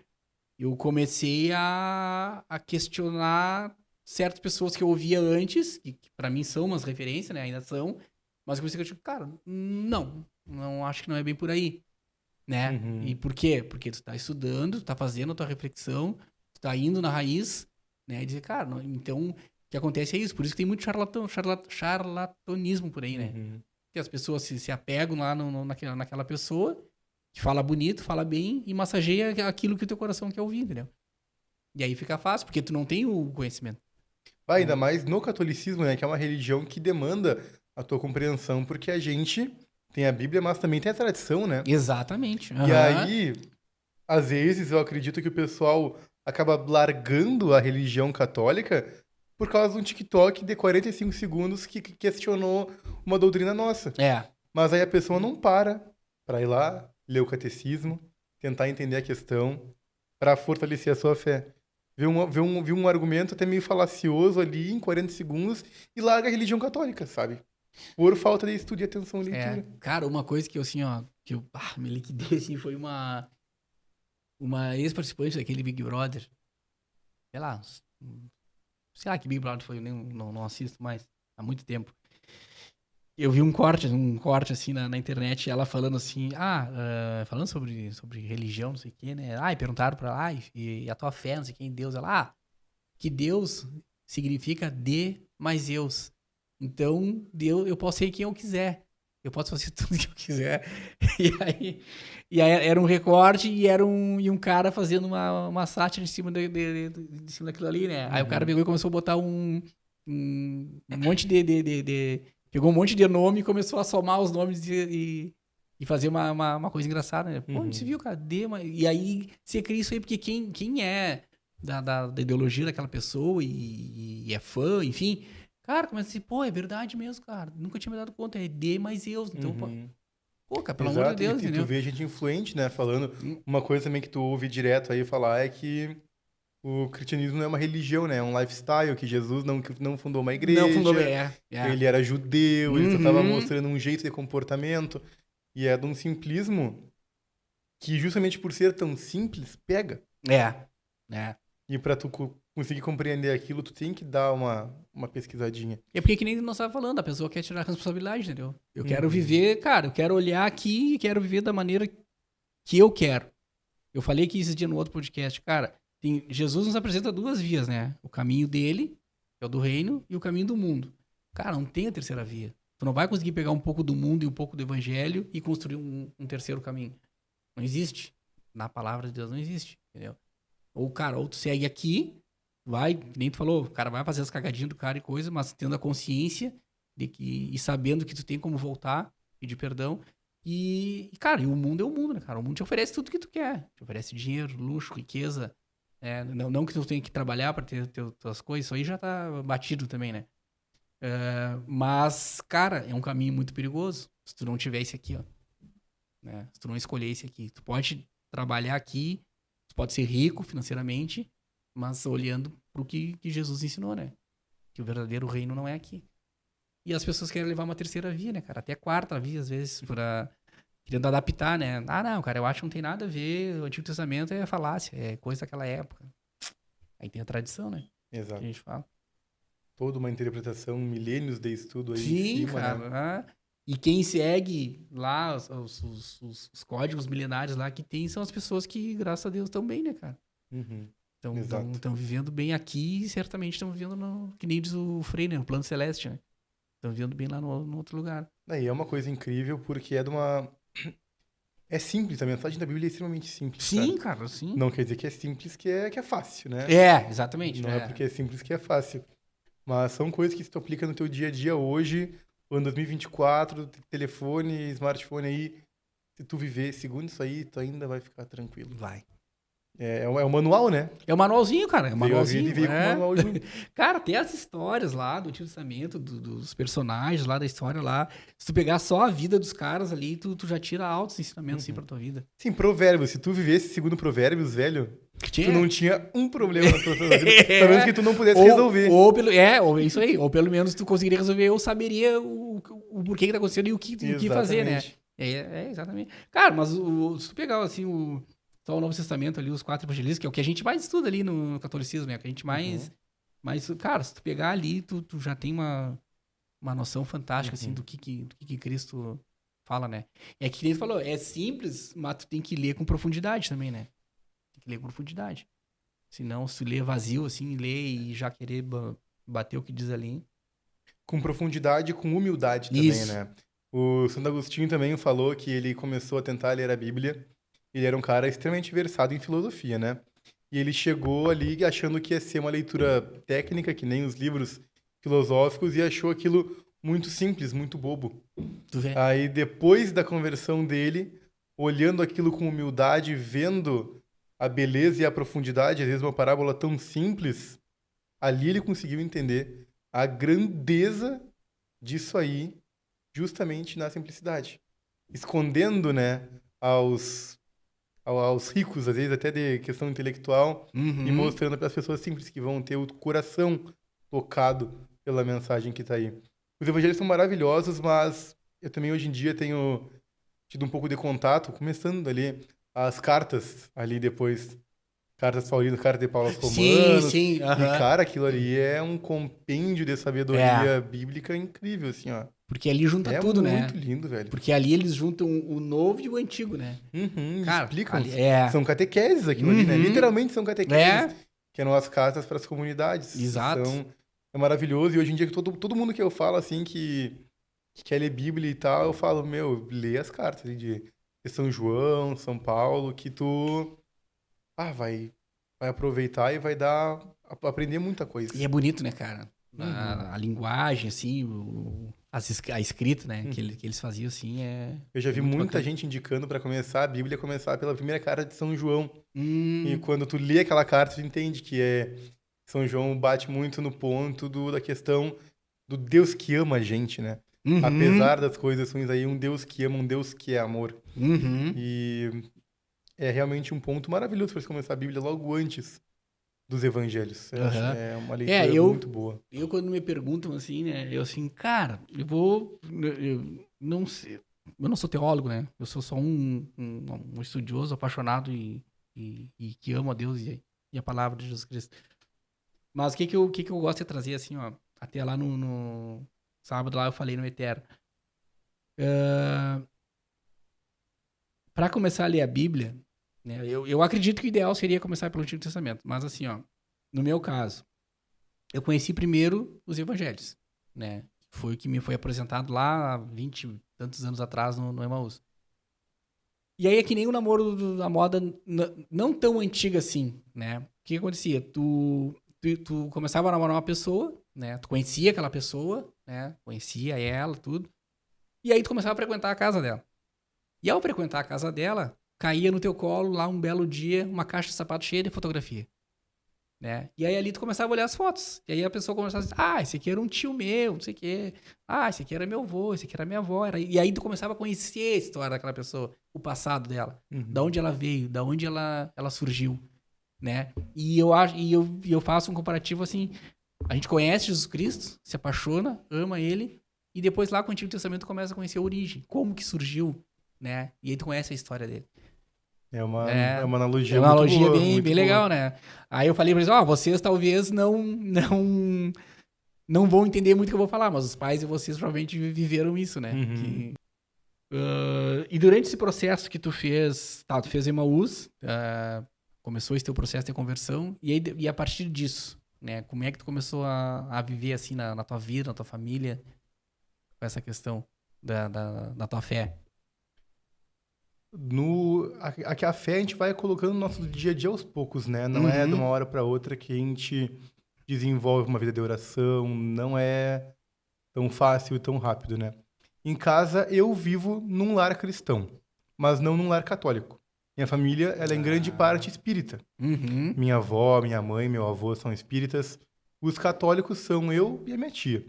eu comecei a questionar certas pessoas que eu ouvia antes, que para mim são umas referências, né? Ainda são, mas eu comecei a questionar, cara, não acho que não é bem por aí, né? Uhum, E por quê? Porque tu tá estudando, tu tá fazendo a tua reflexão, tu tá indo na raiz, né? E dizer, cara, então o que acontece é isso, por isso que tem muito charlatanismo por aí, né? uhum. Que as pessoas se apegam lá naquela pessoa que fala bonito, fala bem e massageia aquilo que o teu coração quer ouvir, entendeu? E aí fica fácil, porque tu não tem o conhecimento. Ainda mais no catolicismo, né, que é uma religião que demanda a tua compreensão, porque a gente tem a Bíblia, mas também tem a tradição, né? Exatamente. E Aham. aí, às vezes, eu acredito que o pessoal acaba largando a religião católica por causa de um TikTok de 45 segundos que questionou uma doutrina nossa. É. Mas aí a pessoa não para ir lá, ler o catecismo, tentar entender a questão, para fortalecer a sua fé. Vê um argumento até meio falacioso ali em 40 segundos e larga a religião católica, sabe? Por falta de estudo e atenção e É. leitura. Cara, uma coisa que eu, assim, ó, me liquidei, assim, foi uma ex-participante daquele Big Brother. Sei lá, sei lá que Big Brother foi, eu nem, não assisto mais há muito tempo. Eu vi um corte assim na internet, ela falando assim, falando sobre religião, não sei o quê, né? E perguntaram pra ela, e a tua fé, não sei quem, Deus. Ela, que Deus significa de mais Deus. Então, Deus, eu posso ser quem eu quiser. Eu posso fazer tudo que eu quiser. E aí era um recorte e um cara fazendo uma sátira em cima, de cima daquilo ali, né? Aí o cara Uhum. pegou e começou a botar um monte pegou um monte de nome e começou a somar os nomes e fazer uma coisa engraçada, né? Pô, onde se Uhum. viu, cara? E aí você cria isso aí, porque quem é da ideologia daquela pessoa e é fã, enfim, cara, começa assim, pô, é verdade mesmo, cara. Nunca tinha me dado conta, é D mais Deus. Então, Uhum. pô, cara, pelo amor de Exato, Deus, e tu entendeu? vê gente influente, né, falando. Hum. Uma coisa também que tu ouve direto aí falar é que o cristianismo não é uma religião, né? É um lifestyle, que Jesus não fundou uma Não fundou bem, igreja, é. ele era judeu, ele só estava Uhum, mostrando um jeito de comportamento. E é de um simplismo que, justamente por ser tão simples, pega. é. E para tu conseguir compreender aquilo, tu tem que dar uma pesquisadinha. É porque que nem nós estávamos falando, a pessoa quer tirar a responsabilidade, entendeu? Eu quero Uhum. viver, cara, eu quero olhar aqui e quero viver da maneira que eu quero. Eu falei aqui esse dia no outro podcast, cara, Jesus nos apresenta duas vias, né? O caminho dele, que é o do reino, e o caminho do mundo. Cara, não tem a terceira via. Tu não vai conseguir pegar um pouco do mundo e um pouco do evangelho e construir um terceiro caminho. Não existe. Na palavra de Deus não existe, entendeu? Ou, cara, ou tu segue aqui, vai, que nem tu falou, o cara vai fazer as cagadinhas do cara e coisa, mas tendo a consciência e sabendo que tu tem como voltar, pedir perdão. Cara, e o mundo é o mundo, né, cara? O mundo te oferece tudo que tu quer. Te oferece dinheiro, luxo, riqueza. Não que tu tenha que trabalhar pra ter tuas coisas, isso aí já tá batido também, né? Mas, cara, é um caminho muito perigoso. Se tu não tiver esse aqui, ó, né? Se tu não escolher esse aqui. Tu pode trabalhar aqui, tu pode ser rico financeiramente, mas olhando pro que Jesus ensinou, né? Que o verdadeiro reino não é aqui. E as pessoas querem levar uma terceira via, né, cara? Até quarta via, às vezes, querendo adaptar, né? Ah, não, cara, eu acho que não tem nada a ver, o Antigo Testamento é falácia, é coisa daquela época. Aí tem a tradição, né? Que a Exato. gente fala. Toda uma interpretação, milênios de estudo aí em Sim, cima, né? cara. E quem segue lá os códigos milenares lá que tem são as pessoas que, graças a Deus, estão bem, né, cara? Uhum. Exato. Estão vivendo bem aqui e certamente estão vivendo, que nem diz o Frei, né? O plano celeste, né? Estão vivendo bem lá no outro lugar. Aí é uma coisa incrível porque é de uma... É simples, a mensagem da Bíblia é extremamente simples, cara. Sim, cara, sim. Não quer dizer que é simples, que é fácil, né? É, exatamente. Não é porque é simples que é fácil. Mas são coisas que se tu aplica no teu dia a dia hoje, ano 2024, telefone, smartphone aí, se tu viver segundo isso aí, tu ainda vai ficar tranquilo. Vai. É um manual, né? É o manualzinho, cara. É o Veio a vida manualzinho. e veio com o manual junto. Cara, tem as histórias lá do Antigo Testamento, dos personagens lá da história lá. Se tu pegar só a vida dos caras ali, tu já tira altos ensinamentos assim pra tua vida. Sim, provérbios. Se tu vivesse segundo provérbios, velho, Tinha. tu não tinha um problema na tua vida. Pelo menos que tu não pudesse resolver. Ou isso aí. Ou pelo menos tu conseguiria resolver, eu saberia o porquê que tá acontecendo e o que fazer, né? Exatamente. Cara, mas se tu pegar assim só o Novo Testamento ali, os 4 evangelistas, que é o que a gente mais estuda ali no catolicismo, né? Que a gente mais... Cara, se tu pegar ali, tu já tem uma noção fantástica, assim, do que Cristo fala, né? É que ele falou, é simples, mas tu tem que ler com profundidade também, né? Tem que ler com profundidade. Senão, se tu ler vazio, assim, ler e já querer bater o que diz ali... Com profundidade e com humildade também, Isso. né? O Santo Agostinho também falou que ele começou a tentar ler a Bíblia. Ele era um cara extremamente versado em filosofia, né? E ele chegou ali achando que ia ser uma leitura técnica, que nem os livros filosóficos, e achou aquilo muito simples, muito bobo. Tu vê? Aí, depois da conversão dele, olhando aquilo com humildade, vendo a beleza e a profundidade, às vezes uma parábola tão simples, ali ele conseguiu entender a grandeza disso aí, justamente na simplicidade. Escondendo, né, aos ricos, às vezes até de questão intelectual, e mostrando para as pessoas simples que vão ter o coração tocado pela mensagem que está aí. Os evangelhos são maravilhosos, mas eu também hoje em dia tenho tido um pouco de contato, começando ali as cartas ali depois, cartas paulinas, carta de Paulo aos Romanos. Sim. E, cara, aquilo ali é um compêndio de sabedoria bíblica incrível, assim, ó. Porque ali junta tudo, né? É muito lindo, velho. Porque ali eles juntam o novo e o antigo, né? Cara, explicam. Ali, São catequeses aquilo ali, né? Literalmente são catequeses. Que eram as cartas para as comunidades. Exato. É maravilhoso. E hoje em dia, todo mundo que eu falo, assim, que quer ler Bíblia e tal, eu falo, lê as cartas ali de São João, São Paulo, que tu vai aproveitar e vai aprender muita coisa. E é bonito, né, cara? A linguagem, assim, a escrita, né, que eles faziam, assim, Eu já vi muita gente indicando para começar a Bíblia, começar pela primeira carta de São João. E quando tu lê aquela carta, tu entende que São João bate muito no ponto da questão do Deus que ama a gente, né? Apesar das coisas ruins aí, um Deus que ama, um Deus que é amor. E é realmente um ponto maravilhoso para se começar a Bíblia logo antes dos evangelhos. Eu acho que é uma leitura muito boa. Eu, quando me perguntam assim, né, cara, eu não sei, eu não sou teólogo, né, eu sou só um estudioso apaixonado e que ama a Deus e a palavra de Jesus Cristo. Mas o que eu gosto de trazer, assim, ó, até lá no sábado lá eu falei no Eterno. Para começar a ler a Bíblia, né, eu acredito que o ideal seria começar pelo Antigo Testamento, mas assim, ó, no meu caso, eu conheci primeiro os evangelhos, né? Foi o que me foi apresentado lá há 20 e tantos anos atrás no Emaús. E aí é que nem o namoro da moda não tão antiga assim, né? O que acontecia? Tu começava a namorar uma pessoa, né? Tu conhecia aquela pessoa, né? Conhecia ela, tudo. E aí tu começava a frequentar a casa dela. E ao frequentar a casa dela, caía no teu colo lá um belo dia uma caixa de sapato cheia de fotografia, né? E aí ali tu começava a olhar as fotos. E aí a pessoa começava a dizer, esse aqui era um tio meu, não sei o quê. Esse aqui era meu avô, esse aqui era minha avó. E aí tu começava a conhecer a história daquela pessoa, o passado dela. Da onde ela veio, da onde ela surgiu, né? E eu faço um comparativo assim, a gente conhece Jesus Cristo, se apaixona, ama ele, e depois lá com o Antigo Testamento começa a conhecer a origem, como que surgiu, né? E aí tu conhece a história dele. É uma É analogia uma muito analogia boa, bem, muito bem boa. legal, né? Aí eu falei pra eles, vocês talvez não vão entender muito o que eu vou falar, mas os pais e vocês provavelmente viveram isso, né? Uhum. E durante esse processo que tu fez, tu fez Emaús, começou esse teu processo de conversão, e a partir disso, né? Como é que tu começou a viver assim na tua vida, na tua família, com essa questão da tua fé? Aqui a fé a gente vai colocando no nosso dia a dia aos poucos, né? Não é de uma Uhum. hora para outra que a gente desenvolve uma vida de oração, não é tão fácil e tão rápido, né? Em casa eu vivo num lar cristão, mas não num lar católico. Minha família, ela é em grande parte espírita. Uhum. Minha avó, minha mãe, meu avô são espíritas. Os católicos são eu e a minha tia.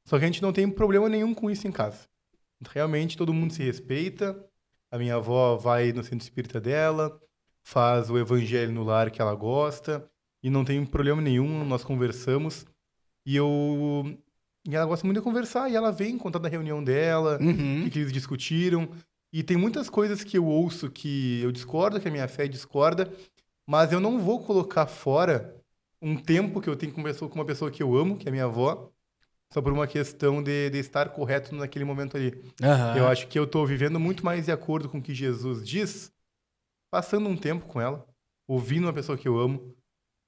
Só que a gente não tem problema nenhum com isso em casa. Realmente todo mundo se respeita. A minha avó vai no centro espírita dela, faz o evangelho no lar que ela gosta, e não tem problema nenhum, nós conversamos. E eu. E ela gosta muito de conversar, e ela vem contar da reunião dela, o que, Uhum. que eles discutiram. E tem muitas coisas que eu ouço que eu discordo, que a minha fé discorda, mas eu não vou colocar fora um tempo que eu tenho com uma pessoa que eu amo, que é minha avó, só por uma questão de estar correto naquele momento ali. Eu Aham. acho que eu estou vivendo muito mais de acordo com o que Jesus diz, passando um tempo com ela, ouvindo uma pessoa que eu amo,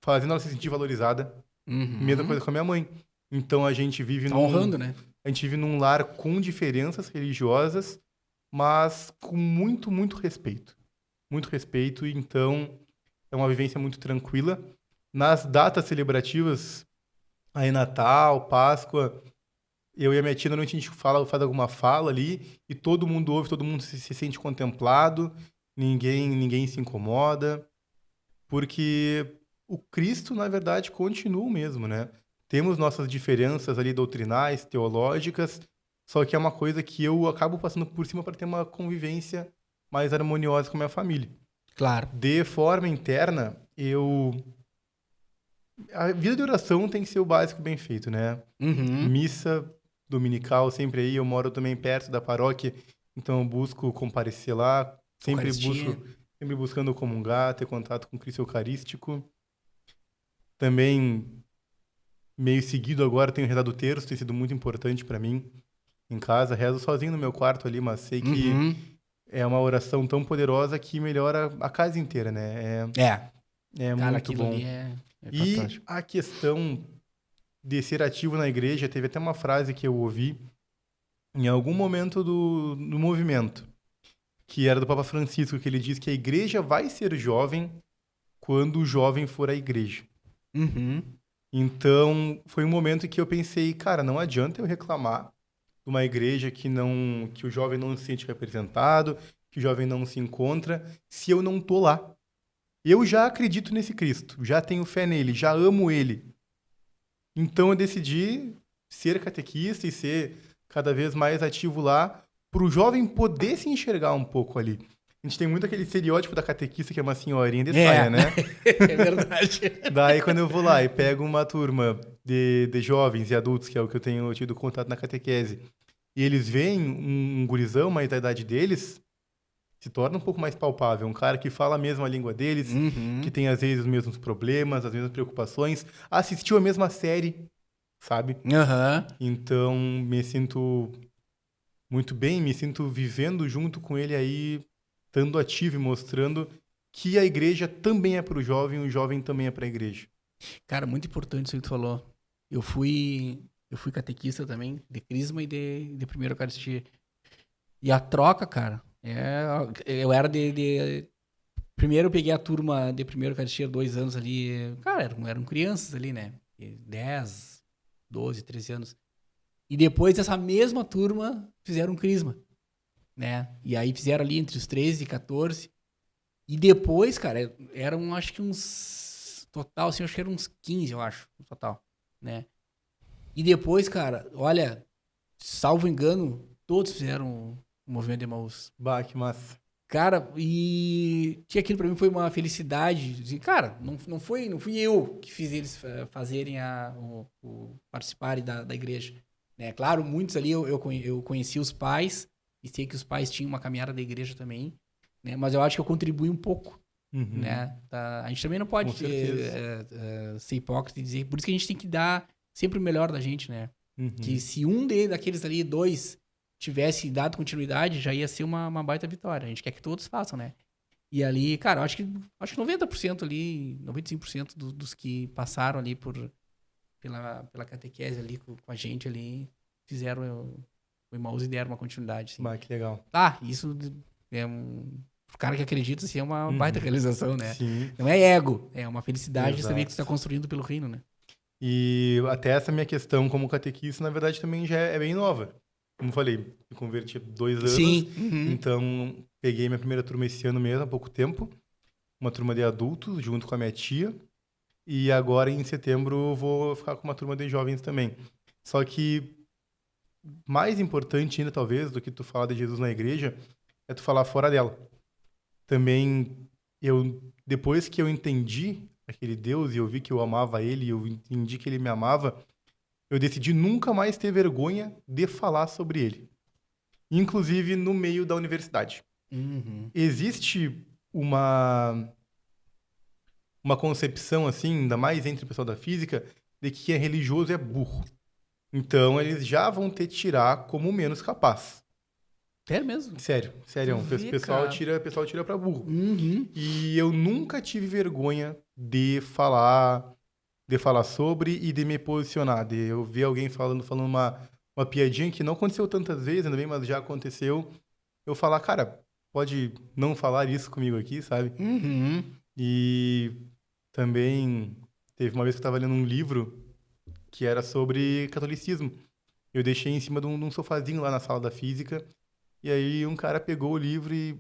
fazendo ela se sentir valorizada. Mesma Uhum. coisa com a minha mãe. Então Tá honrando, né? a gente vive num lar com diferenças religiosas, mas com muito, muito respeito. Muito respeito, e então é uma vivência muito tranquila. Nas datas celebrativas, aí Natal, Páscoa, eu e a minha tia, normalmente a gente faz alguma fala ali, e todo mundo ouve, todo mundo se sente contemplado, ninguém se incomoda, porque o Cristo, na verdade, continua o mesmo, né? Temos nossas diferenças ali doutrinais, teológicas, só que é uma coisa que eu acabo passando por cima para ter uma convivência mais harmoniosa com a minha família. Claro. De forma interna, a vida de oração tem que ser o básico bem feito, né? Uhum. Missa dominical sempre aí, eu moro também perto da paróquia, então eu busco comparecer lá, Eucaristia. sempre buscando comungar, ter contato com o Cristo Eucarístico. Também, meio seguido agora, tenho rezado o terço, tem sido muito importante para mim. Em casa, rezo sozinho no meu quarto ali, mas sei que Uhum. é uma oração tão poderosa que melhora a casa inteira, né? É. É Cara, muito aquilo bom. ali é E fantástico. a questão de ser ativo na igreja, teve até uma frase que eu ouvi em algum momento do movimento, que era do Papa Francisco, que ele diz que a igreja vai ser jovem quando o jovem for à igreja. Uhum. Então, foi um momento que eu pensei, cara, não adianta eu reclamar de uma igreja que o jovem não se sente representado, que o jovem não se encontra, se eu não tô lá. Eu já acredito nesse Cristo, já tenho fé nele, já amo ele. Então eu decidi ser catequista e ser cada vez mais ativo lá, para o jovem poder se enxergar um pouco ali. A gente tem muito aquele estereótipo da catequista que é uma senhorinha de saia, É. né? É verdade. Daí quando eu vou lá e pego uma turma de jovens e adultos, que é o que eu tenho tido contato na catequese, e eles veem um gurizão mais da idade deles, se torna um pouco mais palpável. Um cara que fala a mesma língua deles, que Uhum. tem às vezes os mesmos problemas, as mesmas preocupações, assistiu a mesma série, sabe? Aham. Então, me sinto muito bem, me sinto vivendo junto com ele aí, estando ativo e mostrando que a igreja também é para o jovem também é para a igreja. Cara, muito importante isso que tu falou. Eu fui catequista também, de Crisma e de primeira Eucaristia. E a troca, cara, eu era primeiro eu peguei a turma de primeira Eucaristia 2 anos ali. Cara, eram crianças ali, né? 10, 12, 13 anos. E depois essa mesma turma fizeram um Crisma, né? E aí fizeram ali entre os 13 e 14. E depois, cara, eram acho que uns. Total, assim, acho que eram uns 15, eu acho, no total, né? E depois, cara, olha, salvo engano, todos fizeram o movimento de Emaús. Bah, que massa. Cara, e tinha aquilo pra mim foi uma felicidade. Cara, não fui eu que fiz eles fazerem participarem da igreja. Né? Claro, muitos ali eu conheci os pais, e sei que os pais tinham uma caminhada da igreja também, né? Mas eu acho que eu contribuí um pouco, né? A gente também não pode Com certeza. ser hipócrita e dizer... Por isso que a gente tem que dar sempre o melhor da gente, né? Que Uhum. se daqueles ali, 2, tivesse dado continuidade, já ia ser uma baita vitória. A gente quer que todos façam, né? E ali, cara, eu acho que 90% ali, 95% dos que passaram ali pela catequese ali com a gente ali, fizeram o Emmaus e deram uma continuidade, assim. Bah, que legal. Isso é pro cara que acredita, assim, é uma baita Uhum. realização, né? Sim, Não é ego, é uma felicidade de saber que tu tá exato. construindo pelo reino, né? E até essa minha questão como catequista, na verdade, também já é bem nova. Como eu falei, me converti há 2 anos, Sim. Uhum. então peguei minha primeira turma esse ano mesmo, há pouco tempo. Uma turma de adultos, junto com a minha tia. E agora, em setembro, eu vou ficar com uma turma de jovens também. Só que mais importante ainda, talvez, do que tu falar de Jesus na igreja, é tu falar fora dela. Também, depois que eu entendi aquele Deus e eu vi que eu amava ele, e eu entendi que ele me amava, eu decidi nunca mais ter vergonha de falar sobre ele. Inclusive no meio da universidade. Uhum. Existe uma concepção, assim, ainda mais entre o pessoal da física, de que quem é religioso é burro. Então, eles já vão te tirar como menos capaz. É mesmo? Sério, Tu sério. O vê, cara. pessoal tira pra burro. Uhum. E eu nunca tive vergonha de falar sobre e de me posicionar. De eu ver alguém falando uma piadinha que não aconteceu tantas vezes, ainda bem, mas já aconteceu. Eu falar, cara, pode não falar isso comigo aqui, sabe? Uhum. E também teve uma vez que eu estava lendo um livro que era sobre catolicismo. Eu deixei em cima de um sofazinho lá na sala da física. E aí um cara pegou o livro e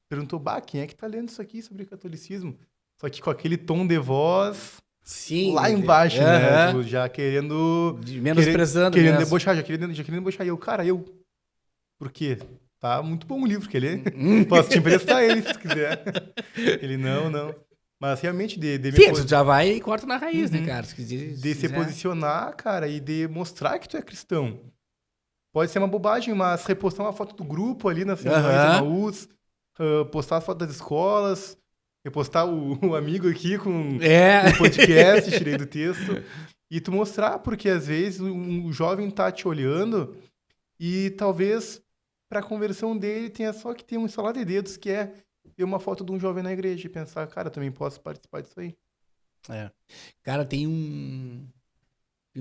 perguntou, bah, quem é que tá lendo isso aqui sobre catolicismo? Só que com aquele tom de voz lá Sim. embaixo, né? Tipo, Aham. já querendo, Menosprezando querendo mesmo. debochar, já querendo debochar. E eu, cara, por quê? Tá muito bom o livro, quer ler? Uhum. Posso te emprestar ele, se tu quiser. Ele, não, não. Mas realmente, Sim, tu já vai e corta na raiz, né, Uhum. cara? Se quiser. De Se se quiser. posicionar, cara, e de mostrar que tu é cristão. Pode ser uma bobagem, mas repostar uma foto do grupo ali nas reuniões Aham. Emaús, postar as fotos das escolas, repostar o amigo aqui com É. o podcast, tirei do texto, e tu mostrar, porque às vezes um jovem tá te olhando e talvez para a conversão dele tenha só que ter um instalar de dedos, que é ver uma foto de um jovem na igreja e pensar, cara, também posso participar disso aí. É. Cara, tem um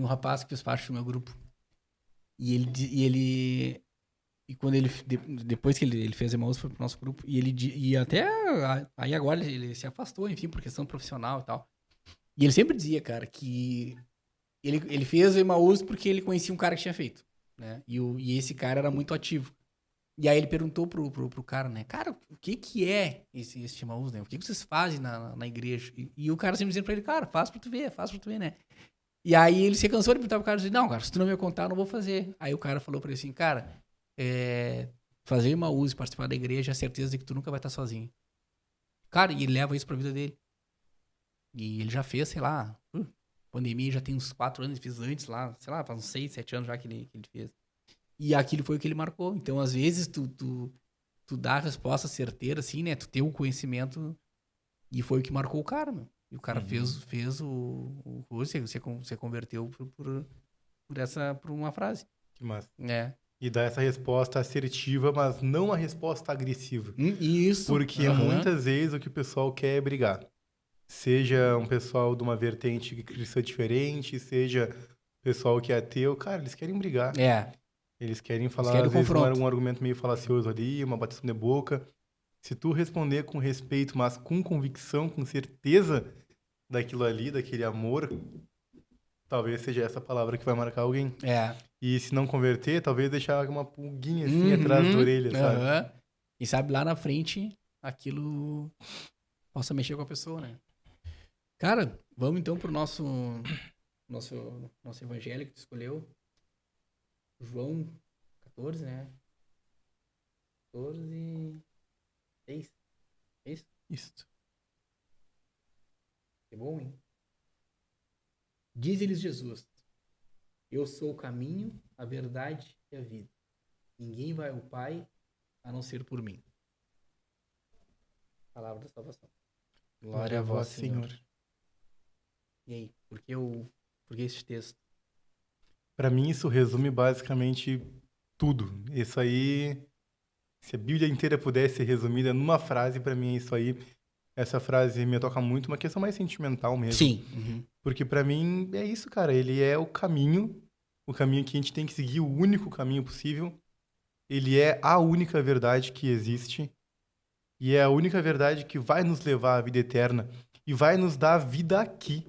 rapaz que fez parte do meu grupo. E quando depois que ele fez Emmaus, foi pro nosso grupo. E até aí agora ele se afastou, enfim, por questão profissional e tal. E ele sempre dizia, cara, que ele fez o Emmaus porque ele conhecia um cara que tinha feito, né? E esse cara era muito ativo. E aí ele perguntou pro cara, né? Cara, o que é esse Emmaus, né? O que vocês fazem na igreja? E o cara sempre dizendo pra ele, cara, faz pra tu ver, né? E aí ele se cansou de perguntar pro cara e disse, não, cara, se tu não me contar, eu não vou fazer. Aí o cara falou pra ele assim, cara, fazer Emmaus e participar da igreja é a certeza de que tu nunca vai estar sozinho. Cara, e ele leva isso pra vida dele. E ele já fez, sei lá, pandemia já tem uns 4 anos, ele fez antes lá, sei lá, faz uns 6, 7 anos já que ele fez. E aquilo foi o que ele marcou. Então, às vezes, tu dá a resposta certeira, assim, né? Tu tem o conhecimento e foi o que marcou o cara, meu. E o cara Uhum. fez o curso, você converteu por uma frase, Que massa. né? E dar essa resposta assertiva, mas não uma resposta agressiva. Isso, Porque aham. muitas vezes o que o pessoal quer é brigar. Seja um pessoal de uma vertente cristã diferente, seja pessoal que é ateu, cara, eles querem brigar. É, Eles querem eles falar, querem o às vezes, confronto. um argumento meio falacioso ali, uma bateção de boca. Se tu responder com respeito, mas com convicção, com certeza daquilo ali, daquele amor, talvez seja essa palavra que vai marcar alguém. É. E se não converter, talvez deixar uma pulguinha assim atrás da Uhum, orelha, sabe? aham. E sabe, lá na frente, aquilo possa mexer com a pessoa, né? Cara, vamos então pro nosso evangelho que tu escolheu. João 14, né? 14, 6. É isso? Isso. Que bom, hein? Diz-lhes Jesus: Eu sou o caminho, a verdade e a vida. Ninguém vai ao Pai a não ser por mim. Palavra da salvação. Glória a vós, Senhor. E aí, por que esse texto? Para mim, isso resume basicamente tudo. Isso aí, se a Bíblia inteira pudesse ser resumida numa frase, para mim é isso aí. Essa frase me toca muito, uma questão mais sentimental mesmo. Sim. Uhum. Porque para mim é isso, cara. Ele é o caminho que a gente tem que seguir, o único caminho possível. Ele é a única verdade que existe. E é a única verdade que vai nos levar à vida eterna e vai nos dar a vida aqui.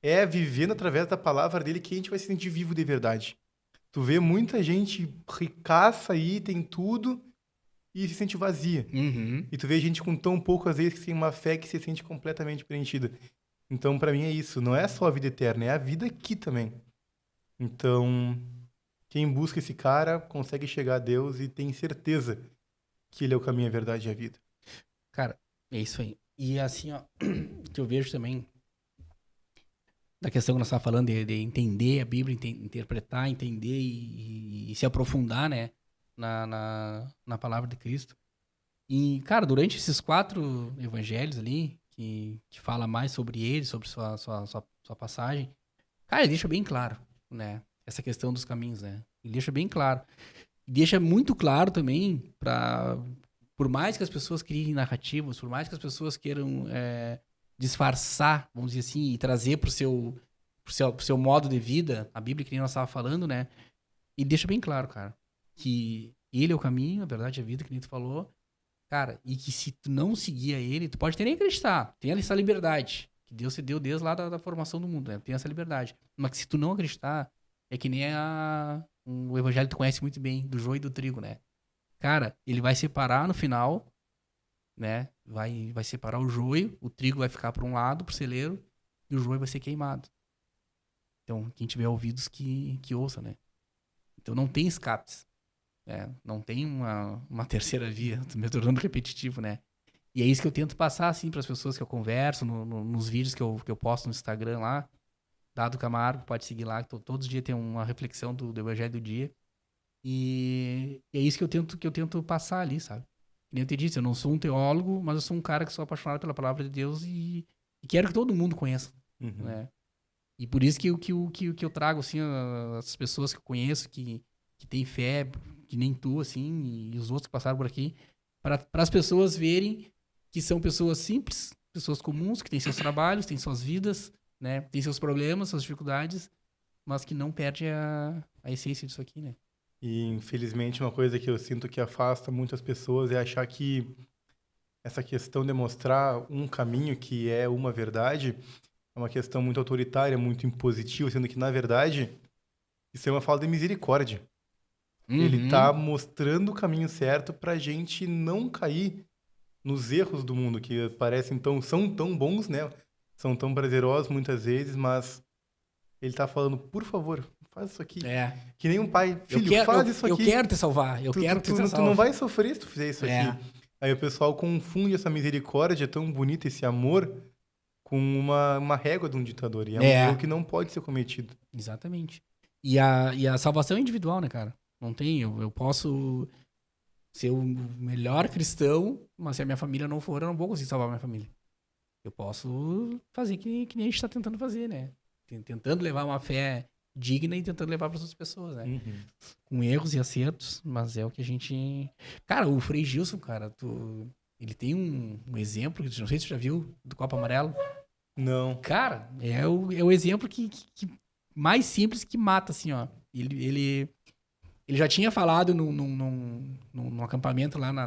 É vivendo através da palavra dele que a gente vai se sentir vivo de verdade. Tu vê muita gente ricaça aí, tem tudo e se sente vazia. Uhum. E tu vê gente com tão pouco, às vezes, que tem uma fé que se sente completamente preenchida. Então, pra mim é isso. Não é só a vida eterna, é a vida aqui também. Então, quem busca esse cara consegue chegar a Deus e tem certeza que ele é o caminho, a verdade e a vida. Cara, é isso aí. E assim, ó, que eu vejo também da questão que nós estávamos falando de entender a Bíblia, interpretar, entender e se aprofundar, né, na palavra de Cristo. E, cara, durante esses 4 evangelhos ali, que fala mais sobre ele, sobre sua passagem, cara, ele deixa bem claro, né, essa questão dos caminhos, né, ele deixa bem claro. E deixa muito claro também por mais que as pessoas criem narrativas, por mais que as pessoas queiram disfarçar, vamos dizer assim, e trazer pro seu modo de vida, a Bíblia que nem nós estávamos falando, né? E deixa bem claro, cara, que ele é o caminho, a verdade é a vida, que nem tu falou, cara, e que se tu não seguir a ele, tu pode até nem acreditar, tem essa liberdade, que Deus te deu desde lá da formação do mundo, né? Tem essa liberdade. Mas que se tu não acreditar, é que nem o evangelho que tu conhece muito bem, do joio e do trigo, né? Cara, ele vai separar no final, né? Vai separar o joio, o trigo vai ficar para um lado, pro celeiro, e o joio vai ser queimado. Então, quem tiver ouvidos que ouça, né? Então não tem escapes, né? Não tem uma terceira via, tô me tornando repetitivo, né? E é isso que eu tento passar, assim, para as pessoas que eu converso, nos vídeos que eu posto no Instagram lá, Dado Camargo, pode seguir lá, que todos os dias tem uma reflexão do Evangelho do dia. E é isso que eu tento passar ali, sabe? Que nem eu te disse, eu não sou um teólogo, mas eu sou um cara que sou apaixonado pela palavra de Deus e quero que todo mundo conheça, né? E por isso que eu trago, assim, as pessoas que eu conheço, que têm fé, que nem tu, assim, e os outros que passaram por aqui, para as pessoas verem que são pessoas simples, pessoas comuns, que têm seus trabalhos, têm suas vidas, né? Têm seus problemas, suas dificuldades, mas que não perde a essência disso aqui, né? E, infelizmente, uma coisa que eu sinto que afasta muitas pessoas é achar que essa questão de mostrar um caminho que é uma verdade é uma questão muito autoritária, muito impositiva, sendo que, na verdade, isso é uma falta de misericórdia. Ele tá mostrando o caminho certo pra gente não cair nos erros do mundo, que parecem são tão bons, né? São tão prazerosos muitas vezes, mas ele tá falando, por favor, faz isso aqui. Que nem um pai, filho, faz isso aqui. Eu quero te salvar, Tu não vai sofrer se tu fizer isso aqui. Aí o pessoal confunde essa misericórdia tão bonita, esse amor, com uma régua de um ditador. E é um erro que não pode ser cometido. Exatamente. E a salvação é individual, né, cara? Não tem, eu posso ser o melhor cristão, mas se a minha família não for, eu não vou conseguir salvar a minha família. Eu posso fazer que nem a gente tá tentando fazer, né? Tentando levar uma fé digna e tentando levar para outras pessoas, né? Com erros e acertos, mas é o que a gente... Cara, o Frei Gilson, cara, ele tem um exemplo, não sei se você já viu, do copo amarelo. Não. Cara, é o exemplo que mais simples que mata, assim, ó. Ele já tinha falado num acampamento lá lá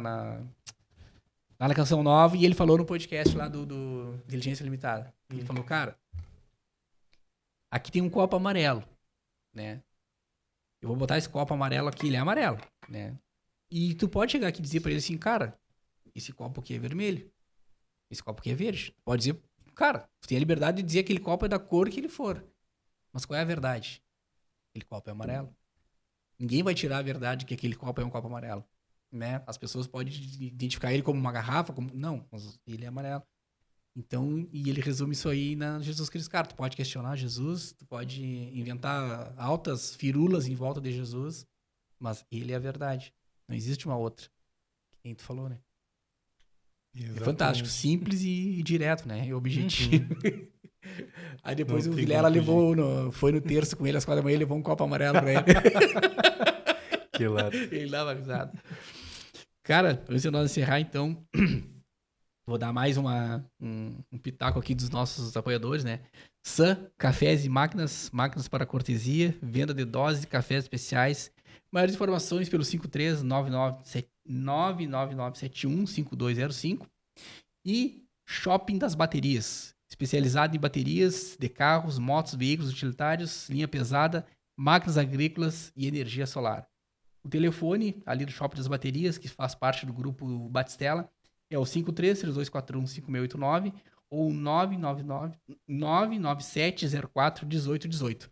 na Canção Nova, e ele falou no podcast lá do Inteligência Limitada. Ele falou, cara, aqui tem um copo amarelo, né? Eu vou botar esse copo amarelo aqui, ele é amarelo, né? E tu pode chegar aqui e dizer pra ele assim, cara, esse copo aqui é vermelho, esse copo aqui é verde. Pode dizer, cara, tu tem a liberdade de dizer que aquele copo é da cor que ele for. Mas qual é a verdade? Aquele copo é amarelo. Ninguém vai tirar a verdade que aquele copo é um copo amarelo, né? As pessoas podem identificar ele como uma garrafa, não, mas ele é amarelo. Então, e ele resume isso aí na Jesus Cristo. Cara, tu pode questionar Jesus, tu pode inventar altas firulas em volta de Jesus, mas ele é a verdade. Não existe uma outra. Quem tu falou, né? É Exatamente. fantástico. Simples e direto, né? E objetivo. Aí depois Não o tem Vilela como foi no terço com ele às 4 da manhã e levou um copo amarelo pra ele. Que lata. Ele dava risada. Cara, antes de nós encerrar, então, vou dar mais um pitaco aqui dos nossos apoiadores, né? Sam, cafés e máquinas, máquinas para cortesia, venda de doses de cafés especiais. Maiores informações pelo 53999715205 e Shopping das Baterias, especializado em baterias de carros, motos, veículos utilitários, linha pesada, máquinas agrícolas e energia solar. O telefone ali do Shopping das Baterias, que faz parte do grupo Batistella, é o 53-3241-5689 ou 997-04-1818.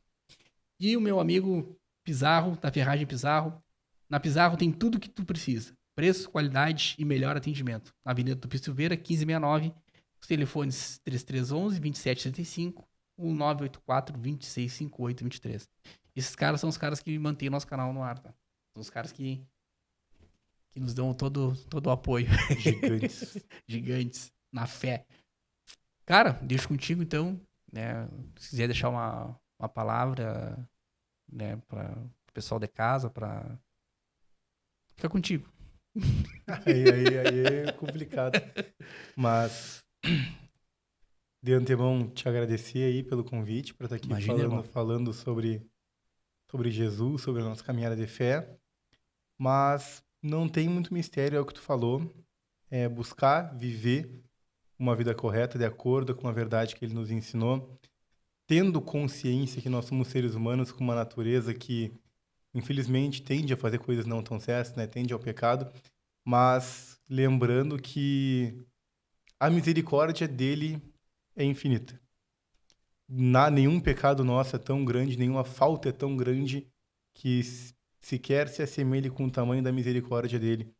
E o meu amigo Pizarro, da Ferragem Pizarro. Na Pizarro tem tudo que tu precisa. Preço, qualidade e melhor atendimento. Na Avenida Tupi Silveira, 1569. Os telefones 3311-2775 ou 984-2658-23. Esses caras são os caras que mantêm nosso canal no ar, tá? São os caras que nos dão todo o apoio. Gigantes. Gigantes. Na fé. Cara, deixo contigo então, né? Se quiser deixar uma palavra, né, para o pessoal de casa, para fica contigo. Aí é complicado. Mas, de antemão, te agradecer aí pelo convite para estar aqui Imagina, irmão. falando sobre Jesus, sobre a nossa caminhada de fé. Mas não tem muito mistério, é o que tu falou. É buscar viver uma vida correta, de acordo com a verdade que ele nos ensinou, tendo consciência que nós somos seres humanos com uma natureza que, infelizmente, tende a fazer coisas não tão certas, né? Tende ao pecado, mas lembrando que a misericórdia dele é infinita. Nenhum pecado nosso é tão grande, nenhuma falta é tão grande que sequer se assemelhe com o tamanho da misericórdia dele.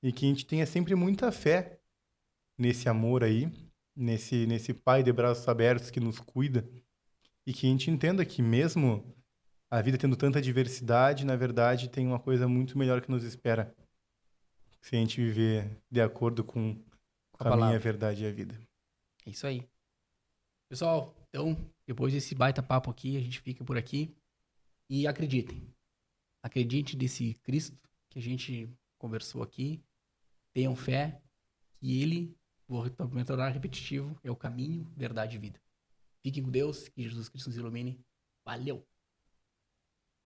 E que a gente tenha sempre muita fé nesse amor aí, nesse Pai de braços abertos que nos cuida, e que a gente entenda que mesmo a vida tendo tanta diversidade, na verdade tem uma coisa muito melhor que nos espera, se a gente viver de acordo com o Com a caminho, a palavra. verdade e a vida. É isso aí. Pessoal, então, depois desse baita papo aqui, a gente fica por aqui. E acreditem. Acredite nesse Cristo que a gente conversou aqui. Tenham fé que ele, vou tornar repetitivo, é o caminho, verdade e vida. Fiquem com Deus, que Jesus Cristo nos ilumine. Valeu!